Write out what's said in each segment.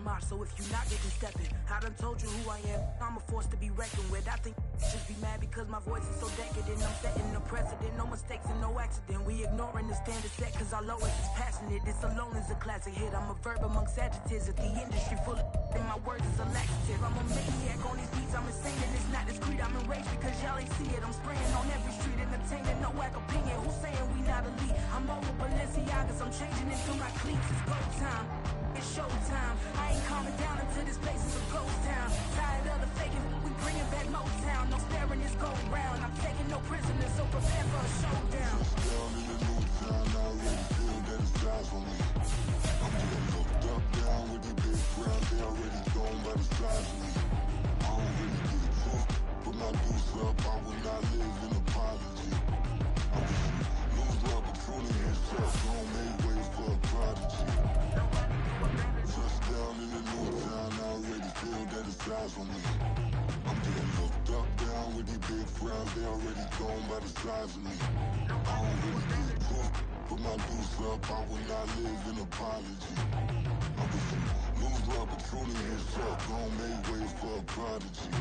march, so if you not getting stepping, I done told you who I am. I'm a force to be reckoned with. I think just be mad because my voice is so decadent. I'm setting the precedent, no mistakes and no accident. We ignoring the standard set cause our lowest is passionate. This alone is a classic hit. I'm a verb amongst adjectives. If the industry full of and my words is a laxative. I'm a maniac on these beats, I'm insane and it's not discreet. I'm enraged because y'all ain't see it. I'm spraying on every street, entertaining, no whack opinion. Who's saying we not elite? I'm over Balenciagas, I'm changing into my cleats. It's go time, it's showtime. I ain't calming down until this place is a ghost town. Tired of the faking, we bringing back Motown. No staring, this go round. I'm taking no prisoners, so prepare for a showdown. Down in the new town, I already feel that it's eyes on me. I'm getting looked up, down with the big crowd. They already gone by the size of me. I don't really get it took, put my deuce up, I will not live in apology. I wish you lose love, but truly himself, don't make way for a prodigy. Touchdown in the new town, I already feel that it's eyes on me. I'm getting looked up, down with the big frowns, they already gone by the size of me. I don't really get it took, put my deuce up, I will not live in apology. I wish you lose love, but truly himself, don't make way for a prodigy.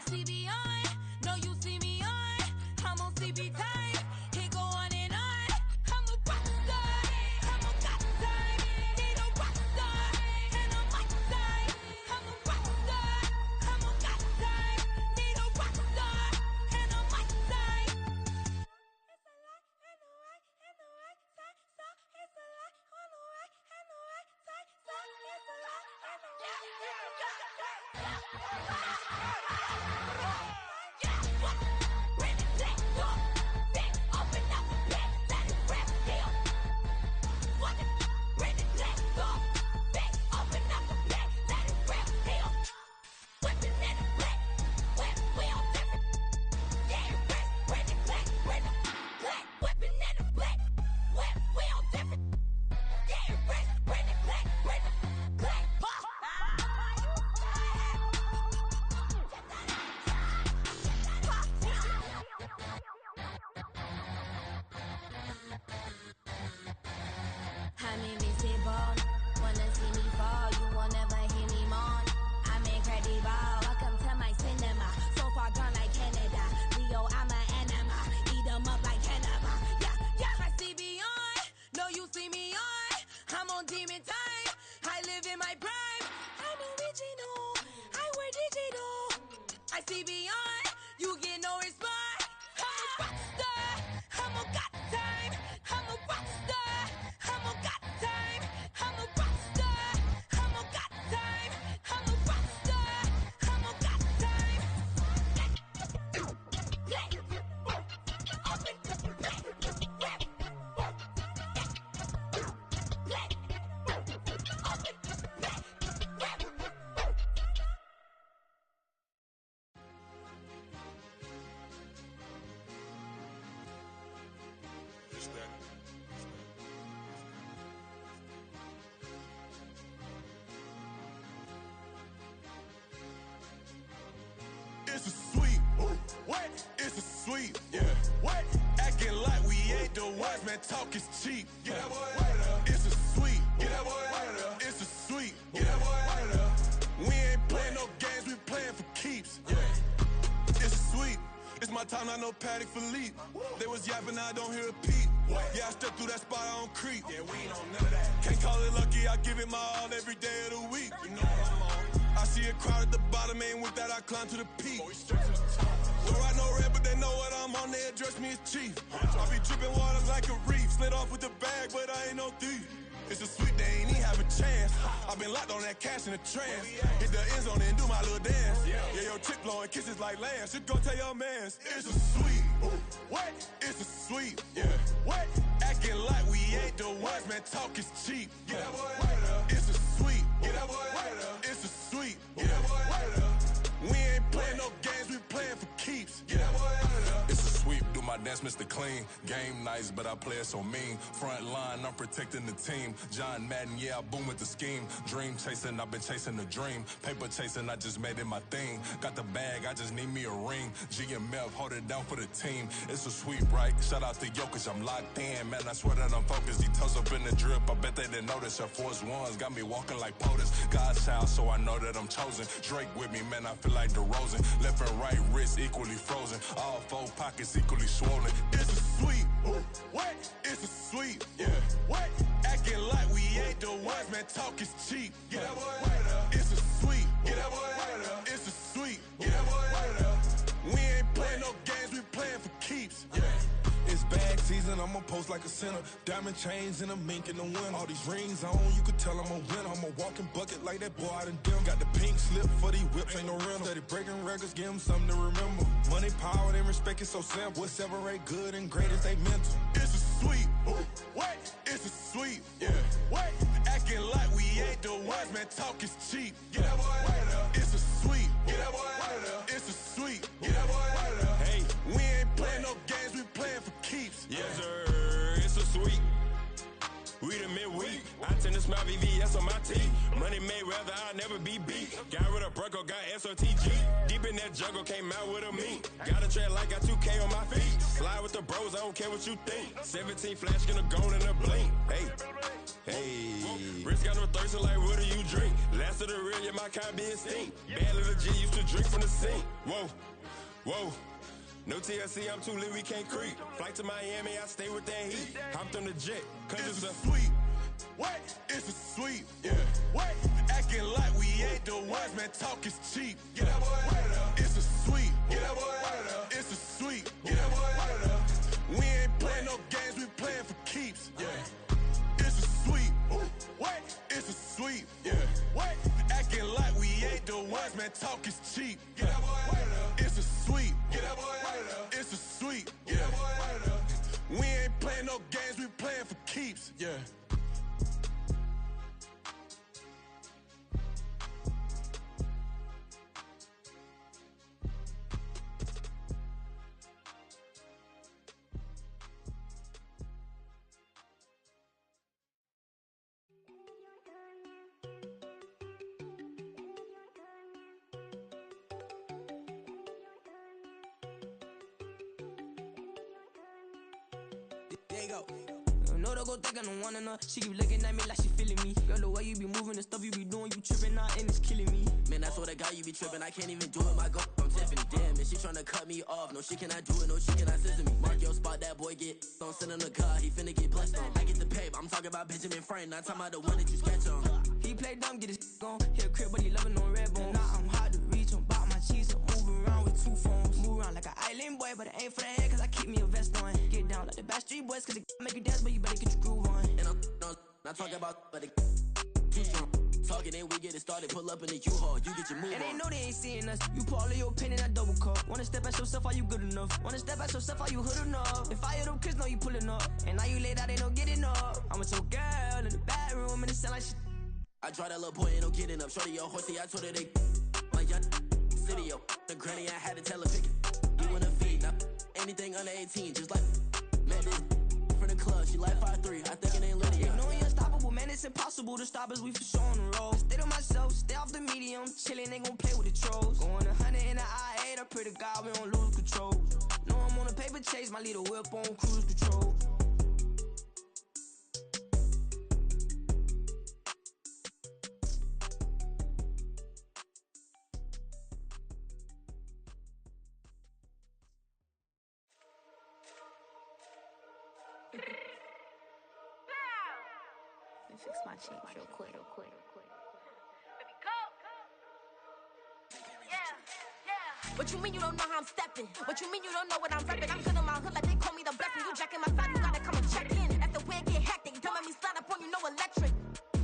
See me on, no you see me on, I'm on CB every time. It go on and on. I'm a rock star. I'm a got time. Need a rock star. And a mic time. I'm a rock star. I'm a got time. Need a rock star. And a mic time. It's a lot and the right and the right side. So it's a lot on the right and the right side. So it's a lot and the right and the right side. I'm invincible. Wanna see me fall, you will never hear me moan. I'm incredible. Welcome to my cinema. So far gone like Canada. Leo, I'm an anima. Eat 'em up like cannibal. Yeah, yeah. I see beyond. No, you see me on. I'm on demon time. I live in my prime. I'm original. I wear digital. I see beyond. You get no response. I'm a rock star. I'm a got time. I'm a rock star. I'm a got time. I'm a rock star. I'm a got time. I'm a rock star. I'm a got time. It's a sweep. What? It's a sweep. Yeah. What? Acting like we ain't the ones, man. Talk is cheap. Get that boy out of there. It's a sweep. Get that boy out of there. It's a sweep. Get that boy out of there. We ain't playing no games, we playing for keeps. Yeah. It's a sweep. It's my time, I know Paddock Philippe. They was yapping, I don't hear a peep. Yeah, I step through that spot, I don't creep. Yeah, we ain't on none of that. Can't call it lucky, I give it my all every day of the week. You know what I'm on. I see a crowd at the bottom, ain't with that, I climb to the peak. Don't write no red, but they know what I'm on, they address me as chief. I be dripping water like a reef, slid off with the bag, but I ain't no thief. It's a sweet, they ain't even have a chance. I been locked on that cash in a trance. Hit the end zone and do my little dance. Yeah, your chick blowing kisses like Lance. You go tell your mans. It's a sweet. What? It's a sweet. Yeah. What? Acting like we ain't the ones, man. Talk is cheap. Get that boy out of there. It's a sweet. Get that boy out of there. It's a sweet. Get that boy out of there. We ain't playing no games, we playing for keeps. Get that boy out of there. It's a sweep. Do my dance, Mr. Clean. Game nice, but I play it so mean. Front line, I'm protecting the team. John Madden, yeah, I boom with the scheme. Dream chasing, I've been chasing the dream. Paper chasing, I just made it my thing. Got the bag, I just need me a ring. GMF, hold it down for the team. It's a sweep, right? Shout out to Jokic, I'm locked in. Man, I swear that I'm focused. He toes up in the drip, I bet they didn't notice. Air Force Ones got me walking like POTUS. God's child, so I know that I'm chosen. Drake with me, man, I feel like DeRozan. Left and right wrist equally frozen. All four pockets equally swollen. It's a sweep. What? It's a sweep. Yeah. What? Acting like we ain't the ones, man. Talk is cheap. Get that boy out of there. It's a sweep. Get that boy out of there. It's a sweep. Get that boy out of there. We ain't playing no games, we playing for keeps. Yeah. It's bag season, I'ma post like a sinner. Diamond chains and a mink in the wind. All these rings on, you could tell I'm a winner. I'm a walking bucket like that boy out in dim. Got the pink slip for these whips, ain't no rental. Steady breaking records, give them something to remember. Money, power, and respect is so simple. What separate good and great is they mental. It's a sweep. What? It's a sweep. Yeah. What? Acting like we ain't the ones, man. Talk is cheap. Get that boy out of there. It's a sweep. Get that boy out of there. It's a sweep. Get that boy out of there. Hey, we ain't playing no games, we playing for keeps. Yes, sir. It's a sweep. We the midweek. I tend to smile VVS on my teeth. Money made rather I'll never be beat. Got rid of Burko, got SOTG. Deep in that jungle, came out with a meat. Got a track like got 2K on my feet. Slide with the bros, I don't care what you think. 17 flash, gonna go in a blink. Hey, hey. Wrist got no thirst, so like what do you drink? Last of the real, yeah, my kind be extinct. Bad little G used to drink from the sink. Whoa, whoa. No TLC, I'm too lit, we can't creep. Flight to Miami, I stay with that heat. Hopped on the jet, cause It's a sweet. What? It's a sweet. Yeah. What? Acting like we ain't the ones, man. Talk is cheap. Get that boy out of there. It's a sweet. Get that boy out of there. It's a sweet. Get that boy out of there. We ain't playing no games, we playing for keeps. Yeah. It's a sweet. What? It's a sweet. Yeah. What? Acting like we ain't the ones, man. Talk is cheap. Get that boy out of there. It's a sweet. Get that boy out of there. It's a sweet. Get that boy out of there. We ain't playing no games, we playing for keeps. Yeah. There you go. No, don't go think I don't want enough. She keep looking at me like she feeling me. Girl, the way you be moving, the stuff you be doing, you tripping out and it's killing me. Man, I swear to God, you be tripping. I can't even do it. My girl, I'm Tiffany. Damn, and she tryna cut me off. No, she cannot do it. No, she cannot scissor me. Mark your spot, that boy get. Don't send him to God. He finna get blessed on. I get the pay, but I'm talking about Benjamin Franklin. Not talking about the one that you sketch on. He play dumb, get his gone. Hit a crib, but he loving on red bone. Now I'm hard to reach. I'm bout my cheese. I'm moving around with 2 phones. Move around like an island boy, but it ain't for the head, cause I keep me a vest on. Get down like the Backstreet Boys, cause it make you dance, but you better get your groove on. And I'm not talking about, but it too strong. Talking and we get it started, pull up in the U-Haul, you get your move and on. they know they ain't seeing us. You put all of your pen in that double cup. Wanna step at yourself, are you good enough? Wanna step at yourself, are you hood enough? If I hear them kids know you pulling up, and now you laid out, they don't get enough. I'm with your girl in the bedroom, and it sound like shit. I draw that little boy, ain't no getting up. Shorty, your horsey, I told her they my young city, yo. The granny, I had to tell her pick it. You wanna feed, now anything under 18, just like man, this from the club, she like 5'3", I think it ain't Lydia. They know you unstoppable, man, it's impossible to stop us, we for sure on the road. Stay to myself, stay off the medium, chillin', they gon' play with the trolls. Going 100 in the I-8, I pray to God we don't lose control. Know I'm on a paper chase, my little whip on cruise control. Fix my cheek real quick. Baby, go. Yeah. What you mean you don't know how I'm stepping? What you mean you don't know what I'm repping? I'm good in my hood like they call me the blessing. You jacking my side, you gotta come and check in. That's the way it get hectic. Don't make me slide up on you, no electric.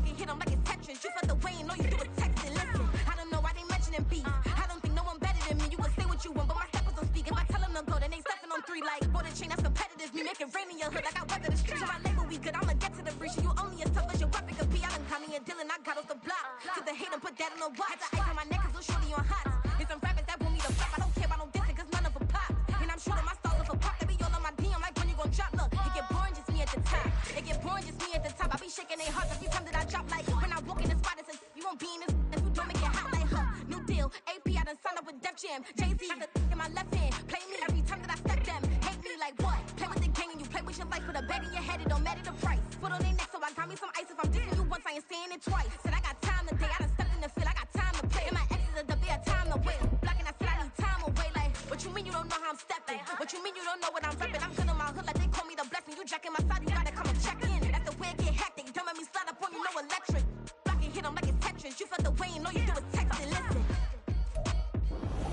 You hit them like it's Tetris. You felt the way and all you do is texting. Listen, I don't know why they mentioning beef. I don't think no one better than me. You can say what you want, but my steppers don't speak. If I tell them to go, then they stepping on 3 like bought a chain that's competitive. Me make it rain in your hood like I weather the streets. My label we good, I'ma get to the breach. You only as tough as your weapon could be. I done Connie and Dylan, I got off the block. Took the hate and put that on the watch. I ice on my neck cause little shorty on hot. It's some rappers that want me to flop. I don't care about no dissing cause none of them pop. And I'm shooting my stars off a pop. They be all on my DM like when you gon' drop. Look, it get boring just me at the top. It get boring just me at the top. I be shaking their hearts every time that I drop. Like when I walk in the spot, it says you won't be in this. If you don't make it hot like her. New deal, AP, I done signed up with Def Jam. Jay-Z, got the in my left hand. Play me every time that I step them. Hate me like what? Play with the gang and you play with your life. Put a bag in your head, it don't matter the price. Put on their neck, so I got me some ice. If I'm dissing you once, I ain't saying it twice. Said I got time today, I done stepped in the field, I got time to play. And my exes are up there, time to wait. Blocking, I said I need time away. Like, what you mean you don't know how I'm stepping? What you mean you don't know what I'm repping? I'm good in my hood like they call me the blessing. You jacking my side, you gotta come and check in. That's the way it get hectic. Don't make me slide up on you, no electric. Blocking, hit them like it's Tetris. You felt the way and all you do is text and listen.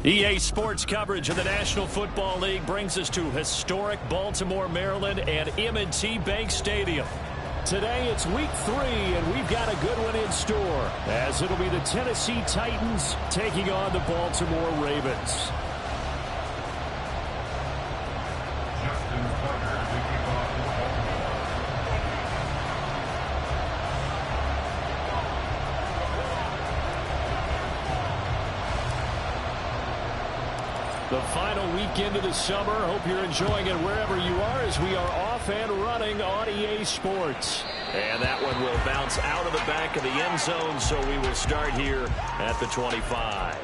EA Sports coverage of the National Football League brings us to historic Baltimore, Maryland and M&T Bank Stadium. Today it's week 3, and we've got a good one in store, as it'll be the Tennessee Titans taking on the Baltimore Ravens. The final weekend of the summer. Hope you're enjoying it wherever you are, as we are off and running on EA Sports. And that one will bounce out of the back of the end zone, so we will start here at the 25.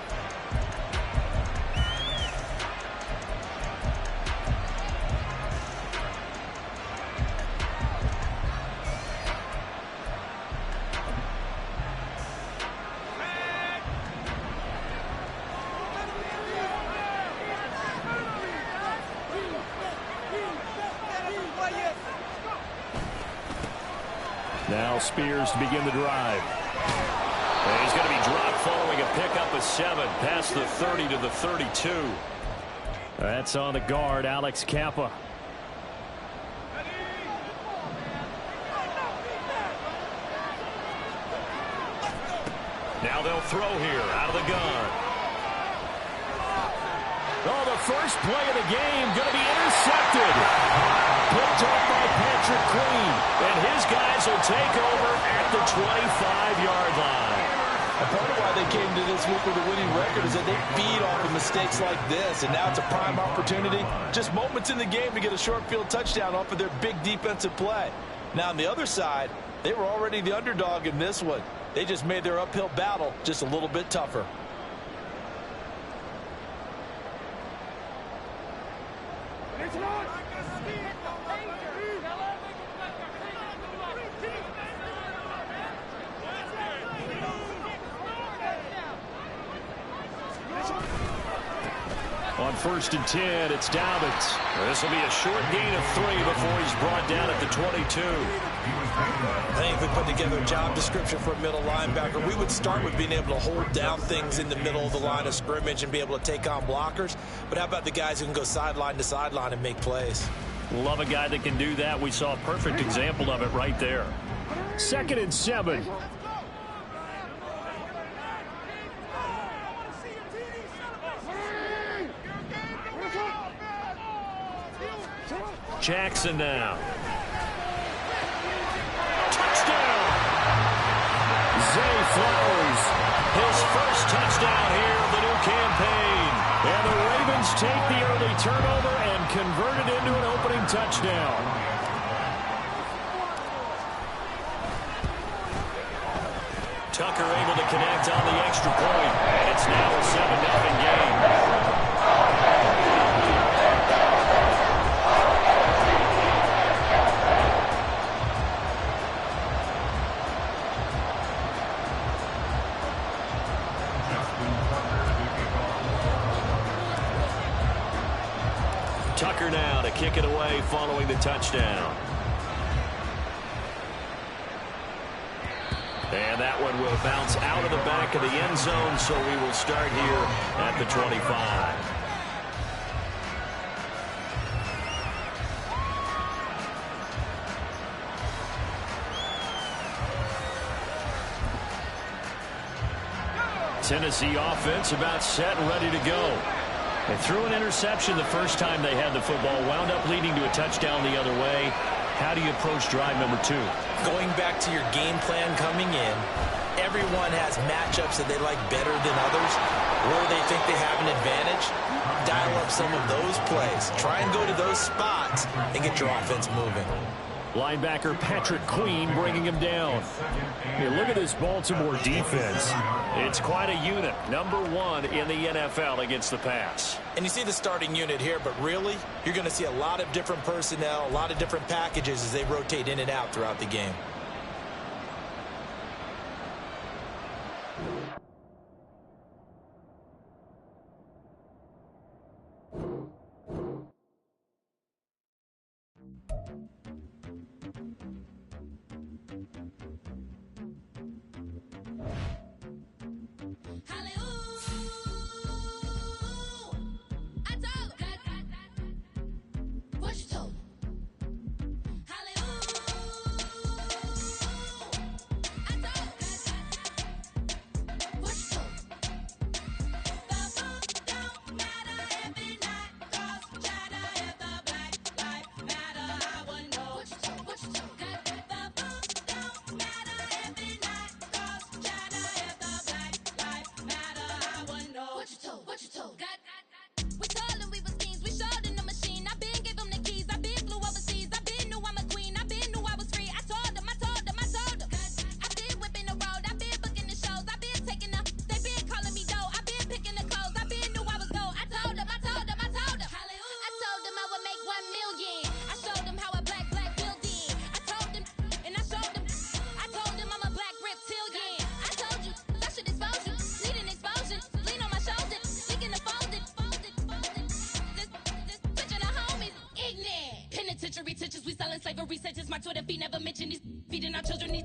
Now Spears to begin the drive. And he's going to be dropped following a pickup of 7 past the 30 to the 32. That's on the guard, Alex Kappa. Now they'll throw here out of the gun. Oh, the first play of the game going to be intercepted. Picked up by Patrick Queen. And his guys will take over at the 25-yard line. And part of why they came to this week with a winning record is that they feed off of mistakes like this. And now it's a prime opportunity. Just moments in the game to get a short field touchdown off of their big defensive play. Now on the other side, they were already the underdog in this one. They just made their uphill battle just a little bit tougher. On 1st and 10, it's Dobbins. This will be a short gain of 3 before he's brought down at the 22. I think if we put together a job description for a middle linebacker, we would start with being able to hold down things in the middle of the line of scrimmage and be able to take on blockers. But how about the guys who can go sideline to sideline and make plays? Love a guy that can do that. We saw a perfect example of it right there. 2nd and 7. Jackson now. Touchdown! Zay Flowers, his first touchdown here of the new campaign. And the Ravens take the early turnover and convert it into an opening touchdown. Tucker able to connect on the extra point, and it's now a 7-0 game. Tucker now to kick it away following the touchdown. And that one will bounce out of the back of the end zone, so we will start here at the 25. Tennessee offense about set and ready to go. They threw an interception the first time they had the football, wound up leading to a touchdown the other way. How do you approach drive number 2? Going back to your game plan coming in, everyone has matchups that they like better than others. Where they think they have an advantage, dial up some of those plays. Try and go to those spots and get your offense moving. Linebacker Patrick Queen bringing him down. Hey, look at this Baltimore defense. It's quite a unit. Number 1 in the NFL against the pass. And you see the starting unit here, but really, you're going to see a lot of different personnel, a lot of different packages as they rotate in and out throughout the game. Slavery teaches we selling slavery sentences. My Twitter feed never mentioned these feeding our children these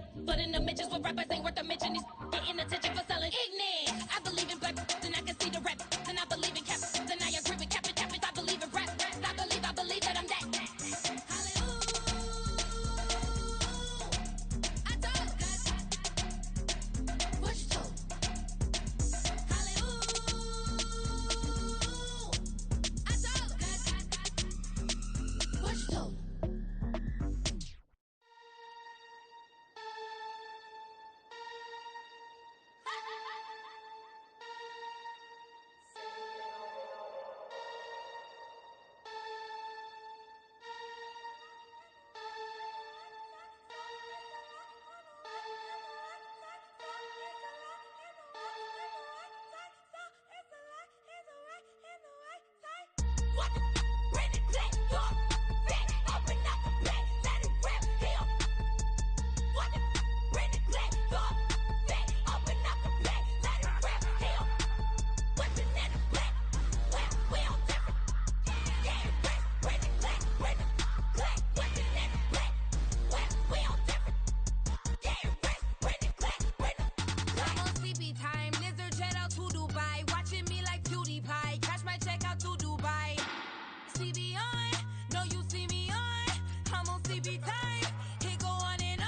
CB time. It go on and on.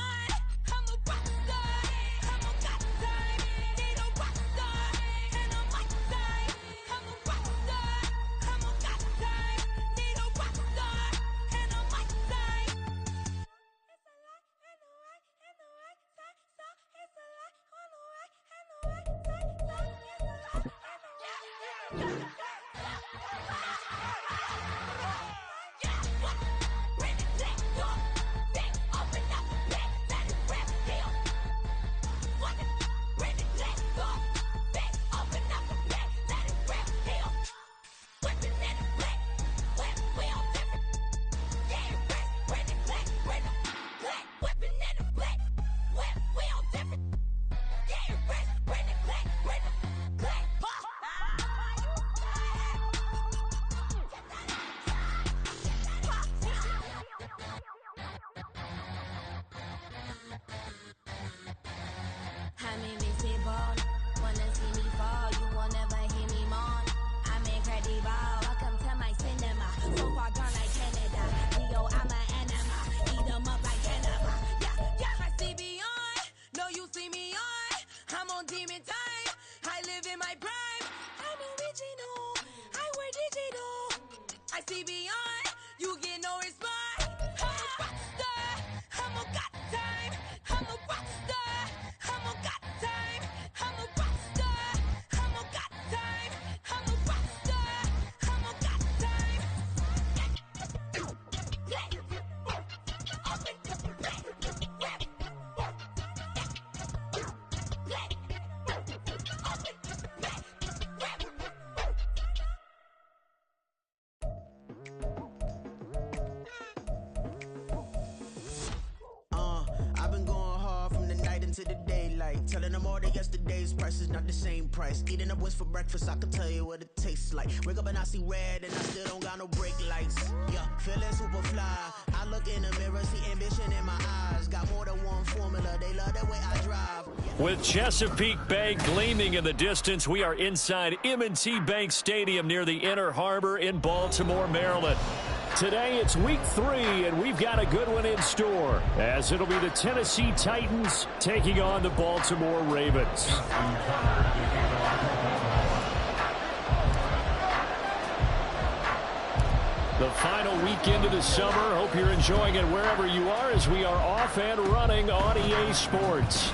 I'm a rock star. I'm a got time. Need a rock star. And a mic time. I'm a rock star. I'm a got time. Need a rock star. And a mic time. It's a lot and the right and the right side. So it's a lot on the right and the right side. So it's a lot and the right and the right side. Wanna see me fall, you will never hear me moan. I'm incredible, welcome to my cinema. So far gone like Canada, Leo, I'm an enema. Eat them up like cannibal. Yeah, I see beyond, no you see me on. I'm on demon time, I live in my prime. I'm original, I wear digital. I see beyond, you get no response. I'm a rock star, I'm a got time. I'm a rock star, I'm a got time. I'm a rock star, I'm a got time. I'm a rock star, I'm a got time. I've been going hard from the night into the daylight, telling them all that yesterday's price is not the same price. Eating up wings for breakfast, I can tell you what it tastes like. Wake up and I see red and I still don't got no brake lights. Yeah, feeling super fly. I look in the mirror, see ambition in my eyes. Got more than one formula, they love the way I drive. With Chesapeake Bay gleaming in the distance, we are inside M&T Bank Stadium near the Inner Harbor in Baltimore, Maryland. Today it's week 3, and we've got a good one in store, as it'll be the Tennessee Titans taking on the Baltimore Ravens. The final weekend of the summer. Hope you're enjoying it wherever you are, as we are off and running on EA Sports.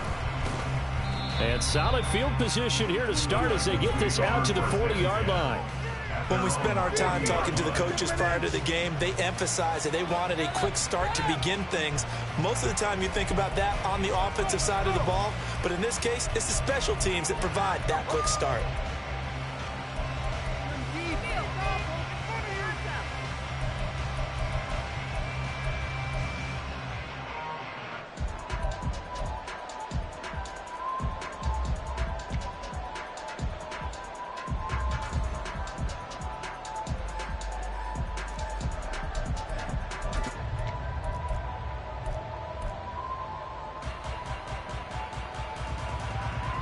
And solid field position here to start as they get this out to the 40-yard line. When we spent our time talking to the coaches prior to the game, they emphasized that they wanted a quick start to begin things. Most of the time you think about that on the offensive side of the ball, but in this case, it's the special teams that provide that quick start.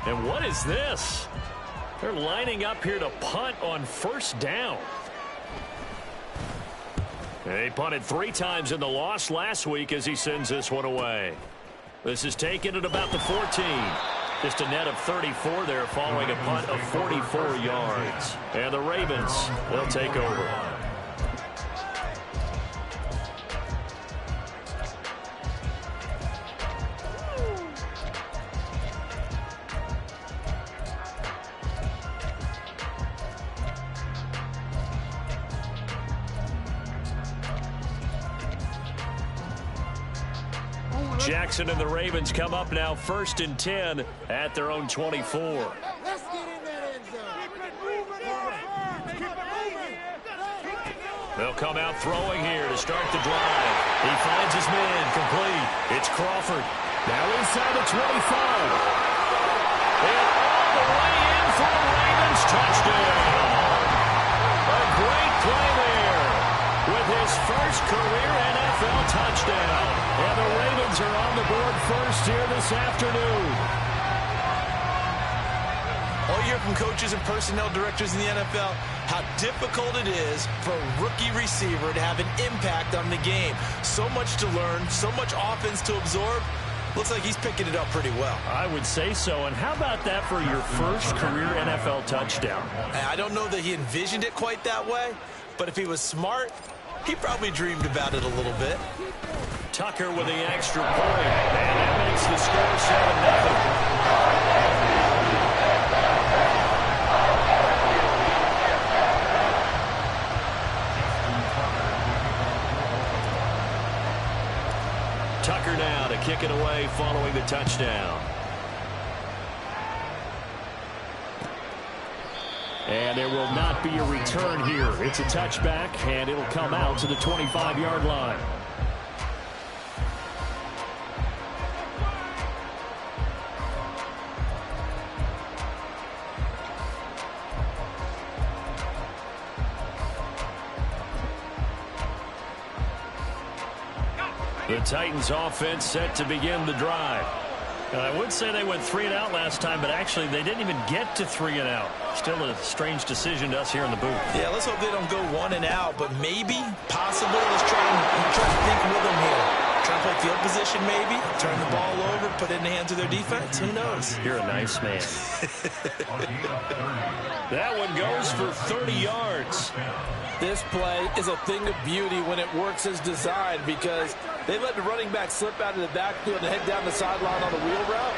And what is this? They're lining up here to punt on first down. They punted 3 times in the loss last week as he sends this one away. This is taken at about the 14. Just a net of 34 there following a punt of 44 yards. And the Ravens, they'll take over. Jackson and the Ravens come up now 1st and 10 at their own 24. Let's get in that end zone. Keep it moving. They'll come out throwing here to start the drive. He finds his man complete. It's Crawford. Now inside the 25. And all the way in for a Ravens touchdown. A great play there with his first career NFL touchdown. And the Ravens are on the board first here this afternoon. All you hear from coaches and personnel directors in the NFL, how difficult it is for a rookie receiver to have an impact on the game. so much to learn, so much offense to absorb. Looks like he's picking it up pretty well. I would say so. And how about that for your first career NFL touchdown? I don't know that he envisioned it quite that way, but if he was smart, he probably dreamed about it a little bit. Tucker with the extra point, and that makes the score 7-0. Tucker now to kick it away following the touchdown. And there will not be a return here. It's a touchback, and it'll come out to the 25-yard line. The Titans offense set to begin the drive. I would say they went 3-and-out last time, but actually they didn't even get to 3-and-out. Still a strange decision to us here in the booth. Yeah, let's hope they don't go 1-and-out, but maybe, possibly, let's try to think with them here. Try to play field position maybe, turn the ball over, put it in the hands of their defense. Who knows? You're a nice man. That one goes for 30 yards. This play is a thing of beauty when it works as designed because they let the running back slip out of the backfield and head down the sideline on the wheel route.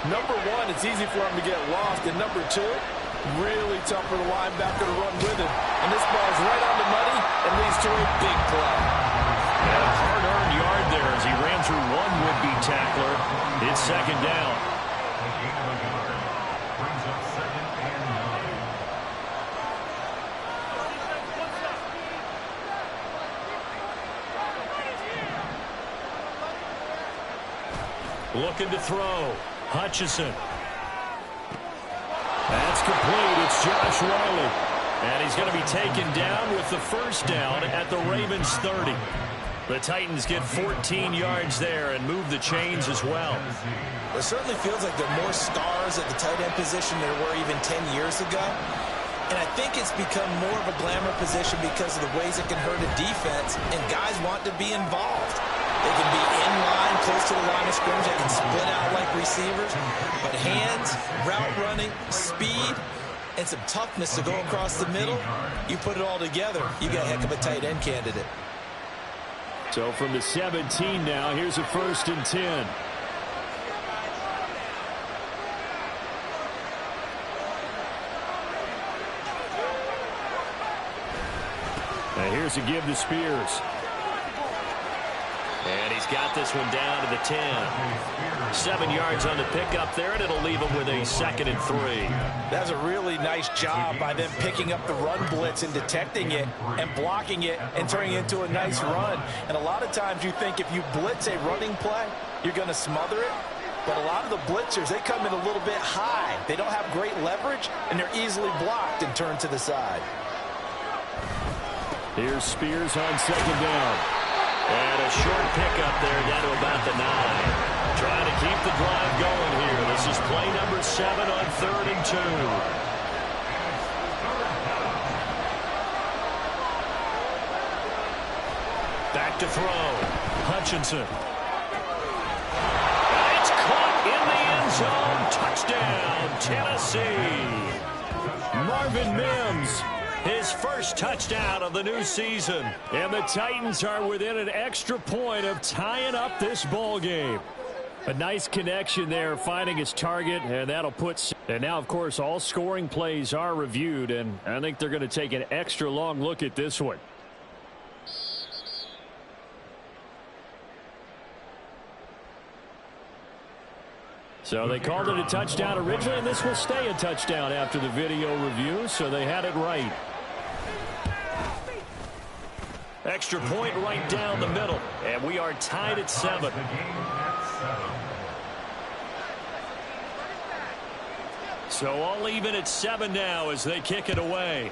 Number one, it's easy for him to get lost. And number two, really tough for the linebacker to run with him. And this ball's right on the money and leads to a big play. And a hard-earned yard there as he ran through one would-be tackler. It's second down. Looking to throw. Hutchinson. That's complete. It's Josh Riley. And he's going to be taken down with the first down at the Ravens 30. The Titans get 14 yards there and move the chains as well. It certainly feels like there are more stars at the tight end position than there were even 10 years ago. And I think it's become more of a glamour position because of the ways it can hurt a defense, and guys want to be involved. They can be in line, close to the line of scrimmage. They can split out like receivers. But hands, route running, speed, and some toughness to go across the middle, you put it all together, you got a heck of a tight end candidate. So from the 17 now, here's a 1st and 10. And here's a give to Spears. And he's got this one down to the 10. 7 yards on the pickup there, and it'll leave him with a 2nd and 3. That's a really nice job by them picking up the run blitz and detecting it and blocking it and turning it into a nice run. And a lot of times you think if you blitz a running play, you're going to smother it. But a lot of the blitzers, they come in a little bit high. They don't have great leverage, and they're easily blocked and turned to the side. Here's Spears on 2nd down. And a short pickup there down to about the 9. Trying to keep the drive going here. This is play number 7 on 3rd and 2. Back to throw. Hutchinson. It's caught in the end zone. Touchdown, Tennessee. Marvin Mims. His first touchdown of the new season. And the Titans are within an extra point of tying up this ball game. A nice connection there, finding his target, and that'll put... And now, of course, all scoring plays are reviewed, and I think they're going to take an extra long look at this one. So they called it a touchdown originally, and this will stay a touchdown after the video review, so they had it right. Extra point right down the middle, and we are tied at 7. So all even at 7 now as they kick it away.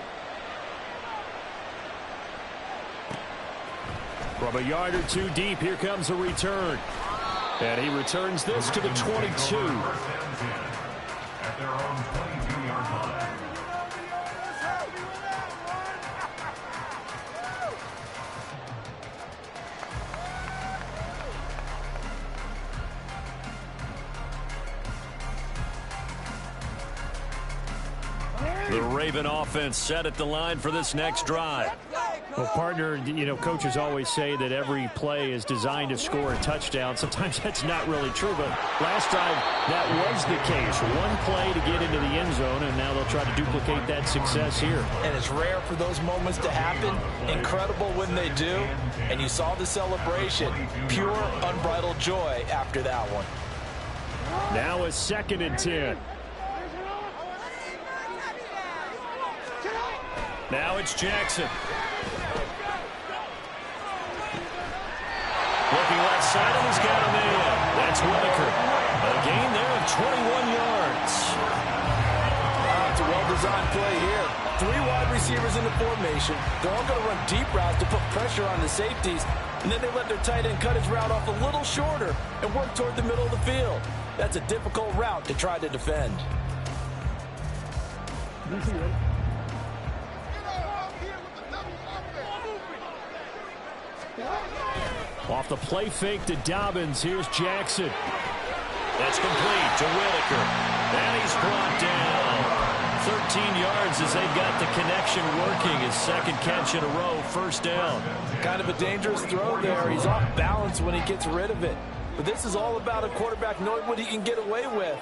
From a yard or two deep, here comes a return. And he returns this to the 22. The Raven offense set at the line for this next drive. Well, partner, coaches always say that every play is designed to score a touchdown. Sometimes that's not really true, but last drive that was the case. One play to get into the end zone, and now they'll try to duplicate that success here. And it's rare for those moments to happen. Incredible when they do. And you saw the celebration. Pure, unbridled joy after that one. Now a 2nd and 10. Now it's Jackson. Looking left side, and he's got him in. That's Whitaker. A gain there of 21 yards. It's a well-designed play here. 3 wide receivers in the formation. They're all going to run deep routes to put pressure on the safeties. And then they let their tight end cut his route off a little shorter and work toward the middle of the field. That's a difficult route to try to defend. Off the play fake to Dobbins. Here's Jackson. That's complete to Whitaker. And he's brought down. 13 yards as they've got the connection working. His 2nd catch in a row, 1st down. Kind of a dangerous throw there. He's off balance when he gets rid of it. But this is all about a quarterback knowing what he can get away with.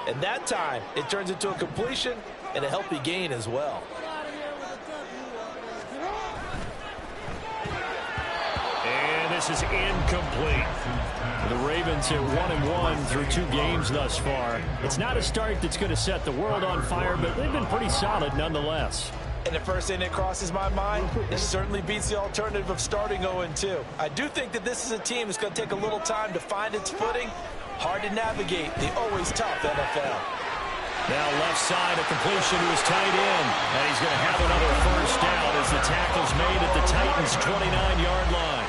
And that time, it turns into a completion and a healthy gain as well. This is incomplete. The Ravens are 1-1 through 2 games thus far. It's not a start that's going to set the world on fire, but they've been pretty solid nonetheless. And the first thing that crosses my mind, it certainly beats the alternative of starting 0-2. I do think that this is a team that's going to take a little time to find its footing. Hard to navigate the always tough NFL. Now left side, a completion to his tight end. And he's going to have another 1st down as the tackle's made at the Titans' 29-yard line.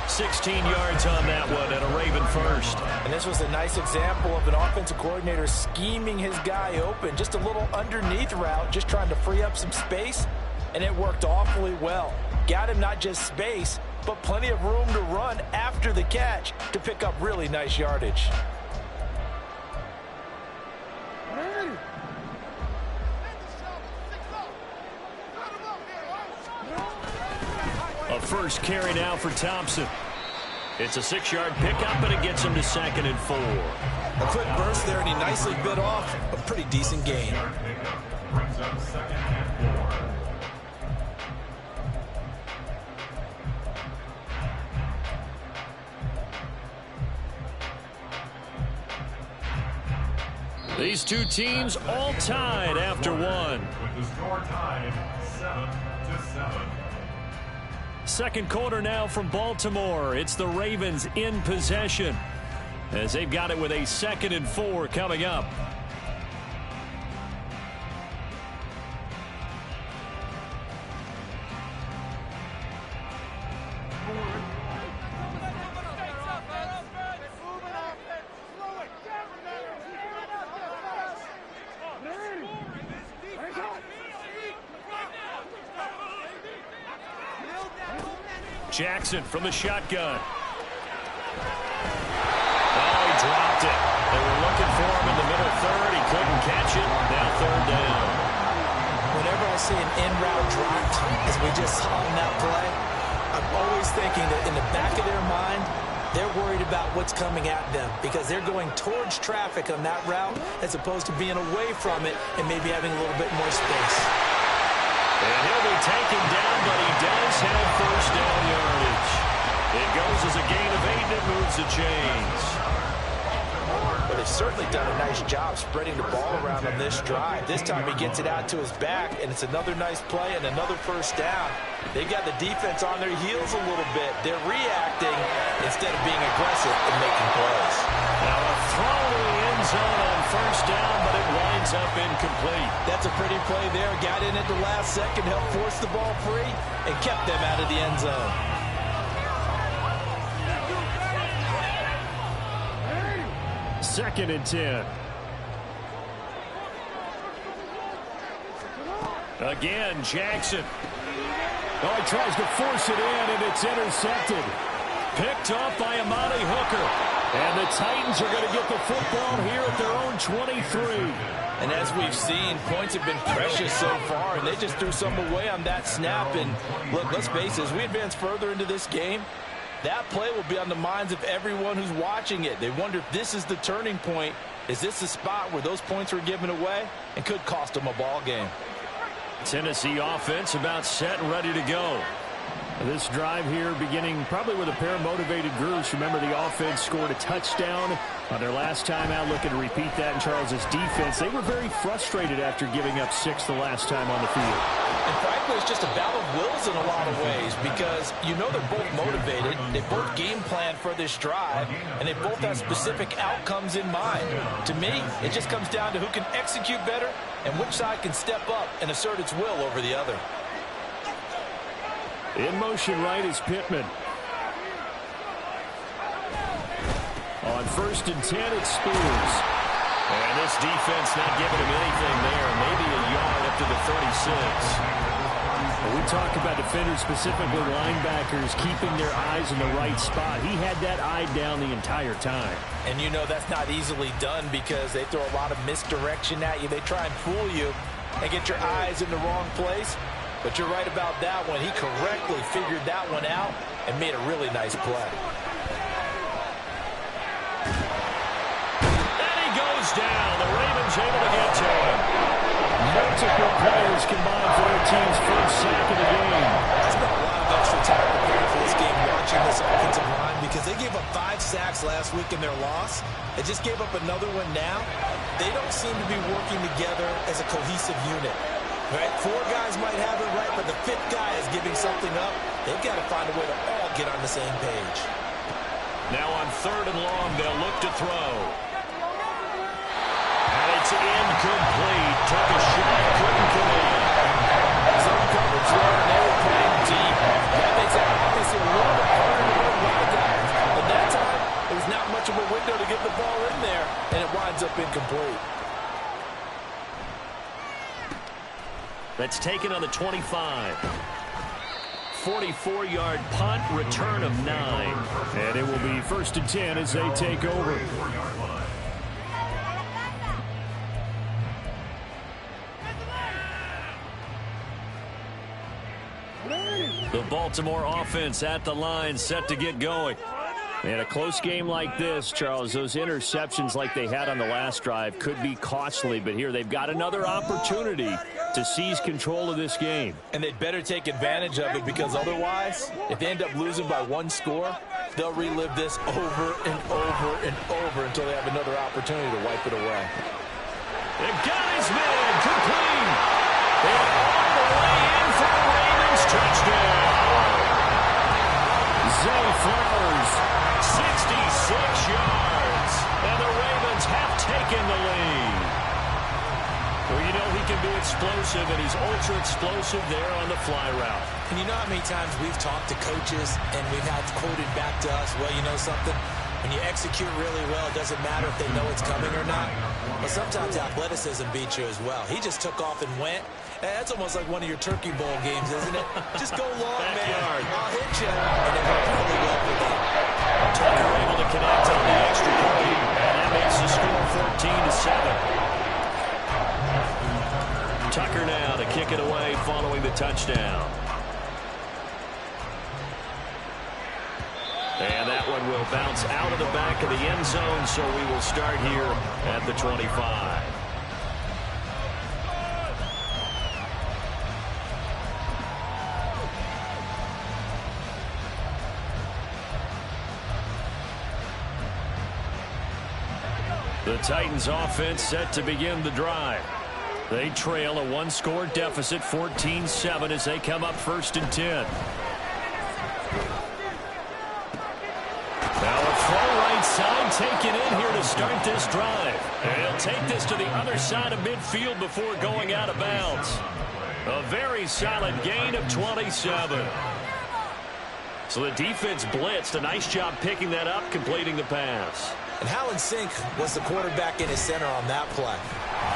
16 yards on that one and a Raven 1st. And this was a nice example of an offensive coordinator scheming his guy open. Just a little underneath route, just trying to free up some space, and it worked awfully well. Got him not just space, but plenty of room to run after the catch to pick up really nice yardage. A 1st carry now for Thompson. It's a 6-yard pickup, and it gets him to 2nd and 4. A quick burst there, and he nicely bit off a pretty decent gain. These 2 teams all tied after 1. With the score tied 7-7. 2nd quarter now from Baltimore. It's the Ravens in possession as they've got it with a 2nd and 4 coming up. Jackson from the shotgun. Oh, he dropped it. They were looking for him in the middle 3rd. He couldn't catch it. Now 3rd down. Whenever I see an in-route dropped, as we just saw in that play, I'm always thinking that in the back of their mind, they're worried about what's coming at them because they're going towards traffic on that route as opposed to being away from it and maybe having a little bit more space. And he'll be taken down, but he does have 1st down yardage. It goes as a gain of 8, and it moves the chains. But they've certainly done a nice job spreading the ball around on this drive. This time he gets it out to his back, and it's another nice play and another 1st down. They've got the defense on their heels a little bit. They're reacting instead of being aggressive and making plays. Now a throw to the end zone on 1st down, but it winds up incomplete. That's a pretty play there. Got in at the last second, helped force the ball free, and kept them out of the end zone. Second and 10. Again, Jackson. Oh, he tries to force it in, and it's intercepted. Picked off by Amani Hooker. And the Titans are going to get the football here at their own 23. And as we've seen, points have been precious so far, and they just threw some away on that snap. And look, let's face it, as we advance further into this game, that play will be on the minds of everyone who's watching it. They wonder if this is the turning point. Is this the spot where those points were given away and could cost them a ball game? Tennessee offense about set and ready to go. This drive here beginning probably with a pair of motivated groups. Remember, the offense scored a touchdown on their last time out. Looking to repeat that in Charles's defense. They were very frustrated after giving up 6 the last time on the field. And frankly, it's just a battle of wills in a lot of ways because you know they're both motivated. They both game plan for this drive, and they both have specific outcomes in mind. To me, it just comes down to who can execute better and which side can step up and assert its will over the other. In motion right is Pittman. On 1st and 10, it's Spears. And this defense not giving him anything there. Maybe a yard up to the 36. We talk about defenders, specifically linebackers, keeping their eyes in the right spot. He had that eye down the entire time. And you know that's not easily done because they throw a lot of misdirection at you. They try and fool you and get your eyes in the wrong place. But you're right about that one. He correctly figured that one out and made a really nice play. And he goes down. The Ravens able to get to him. Multiple players combined for their team's first sack of the game. I spent a lot of extra time preparing for this game watching this offensive line because they gave up 5 sacks last week in their loss. They just gave up another one now. They don't seem to be working together as a cohesive unit. Right? 4 guys might have it right, but the 5th guy is giving something up. They've got to find a way to all get on the same page. Now on 3rd and long, they'll look to throw. And it's incomplete. Took a shot, couldn't come in. Some coverage there, and they were playing deep. That makes it obviously a little bit harder to run wide guys. But that time, there was not much of a window to get the ball in there, and it winds up incomplete. That's taken on the 25. 44-yard punt, return of 9. And it will be 1st and 10 as they take over. The Baltimore offense at the line, set to get going. In a close game like this, Charles, those interceptions like they had on the last drive could be costly, but here they've got another opportunity to seize control of this game. And they'd better take advantage of it because otherwise, if they end up losing by 1 score, they'll relive this over and over and over until they have another opportunity to wipe it away. They've got his man, complete. And all the way in for the Ravens touchdown. Zay Flowers, 66 yards. And the Ravens have taken the lead. Well, you know he can be explosive, and he's ultra-explosive there on the fly route. And you know how many times we've talked to coaches and we've had quoted back to us, well, you know something? When you execute really well, it doesn't matter if they know it's coming or not. But sometimes athleticism beats you as well. He just took off and went. And that's almost like one of your Turkey Bowl games, isn't it? Just go long, man. I'll hit you. And it worked really well for them. Tucker able to connect on the extra point. And that makes the score 14-7. Tucker now to kick it away following the touchdown. And that one will bounce out of the back of the end zone, so we will start here at the 25. The Titans offense set to begin the drive. They trail a 1-score deficit, 14-7, as they come up 1st and 10. Now a full right side taken in here to start this drive. And he'll take this to the other side of midfield before going out of bounds. A very solid gain of 27. So the defense blitzed. A nice job picking that up, completing the pass. And how in sync was the quarterback in his center on that play?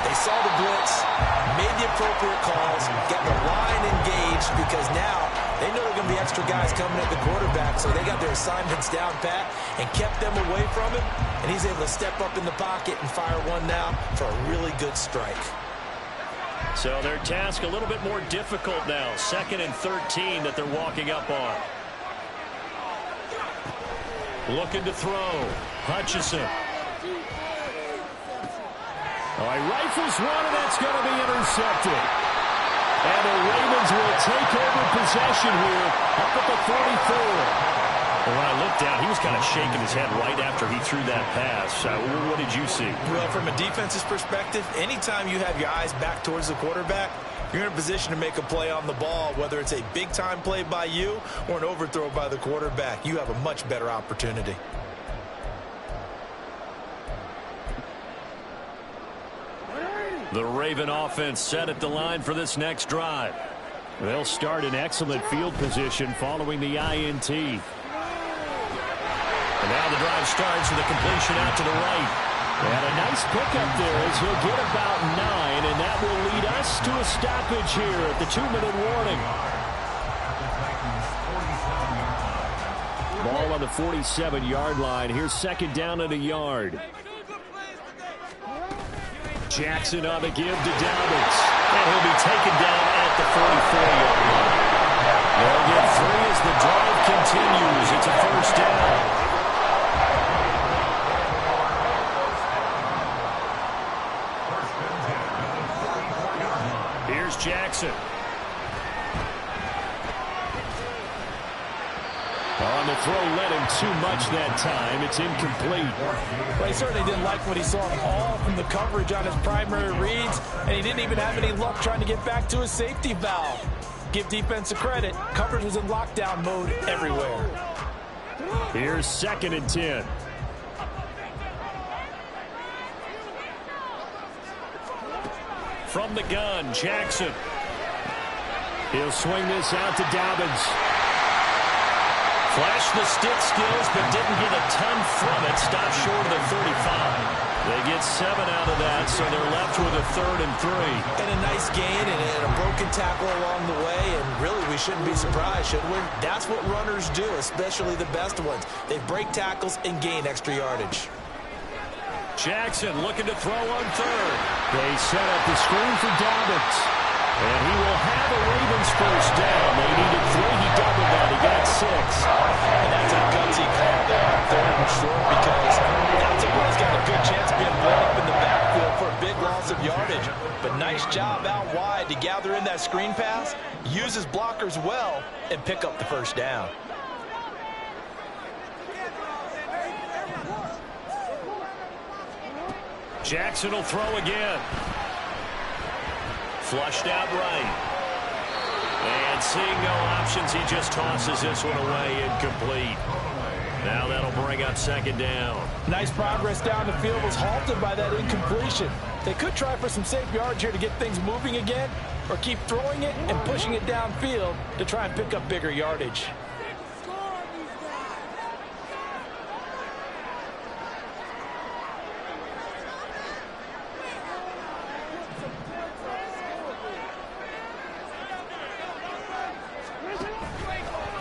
They saw the blitz, made the appropriate calls, got the line engaged because now They know there are going to be extra guys coming at the quarterback, so they got their assignments down pat and kept them away from him, and he's able to step up in the pocket and fire one now for a really good strike. So their task a little bit more difficult now. 2nd and 13 that they're walking up on. Looking to throw. Hutchinson. All right, rifles one, and that's going to be intercepted. And the Ravens will take over possession here up at the 44. And when I looked down, he was kind of shaking his head right after he threw that pass. What did you see? Well, from a defense's perspective, anytime you have your eyes back towards the quarterback, you're in a position to make a play on the ball, whether it's a big-time play by you or an overthrow by the quarterback. You have a much better opportunity. The Raven offense set at the line for this next drive. They'll start in excellent field position following the INT. And now the drive starts with a completion out to the right. And a nice pickup there as he'll get about 9, and that will lead us to a stoppage here at the 2-minute warning. Ball on the 47-yard line. Here's 2nd down and a yard. Jackson on the give to Dobbins. And he'll be taken down at the 44-yard line. They'll get 3 as the drive continues. It's a 1st down. Here's Jackson. On the throw, led him too much that time. It's incomplete. Well, he certainly didn't like what he saw all from the coverage on his primary reads, and he didn't even have any luck trying to get back to his safety valve. Give defense a credit. Coverage was in lockdown mode everywhere. Here's 2nd and 10. From the gun, Jackson. He'll swing this out to Dobbins. Flashed the stick skills, but didn't get a ton from it. Stopped short of the 35. They get 7 out of that, so they're left with a 3rd and 3. And a nice gain and a broken tackle along the way, and really we shouldn't be surprised, should we? That's what runners do, especially the best ones. They break tackles and gain extra yardage. Jackson looking to throw on 3rd. They set up the screen for Dobbins. And he will have a Ravens 1st down. They needed 3. He doubled that. He got 6. And that's a gutsy call there, 3rd and short, because that's a play's got a good chance of being blown up in the backfield for a big loss of yardage. But nice job out wide to gather in that screen pass, use his blockers well, and pick up the 1st down. Jackson will throw again. Flushed out right. And seeing no options, he just tosses this one away, incomplete. Now that'll bring up 2nd down. Nice progress down the field, was halted by that incompletion. They could try for some safe yards here to get things moving again, or keep throwing it and pushing it downfield to try and pick up bigger yardage.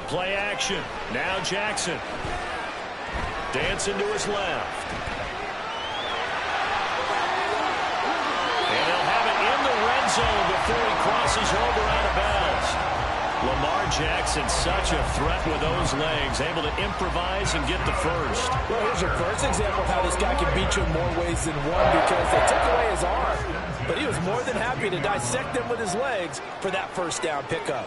Play action. Now Jackson. Dancing to his left. And they'll have it in the red zone before he crosses over out of bounds. Lamar Jackson, such a threat with those legs, able to improvise and get the 1st. Well, here's your first example of how this guy can beat you in more ways than one, because they took away his arm, but he was more than happy to dissect them with his legs for that 1st down pickup.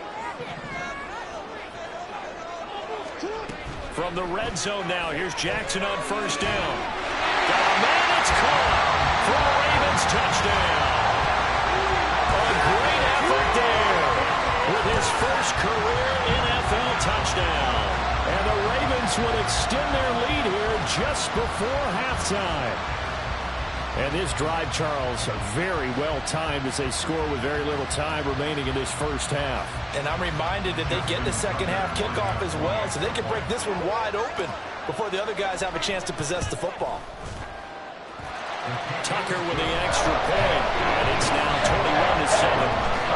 From the red zone now, here's Jackson on 1st down. Got a man, it's caught for a Ravens touchdown. A great effort there with his 1st career NFL touchdown. And the Ravens will extend their lead here just before halftime. And this drive, Charles, very well timed as they score with very little time remaining in this 1st half. And I'm reminded that they get the 2nd half kickoff as well, so they can break this one wide open before the other guys have a chance to possess the football. Tucker with the extra point, and it's now 21-7.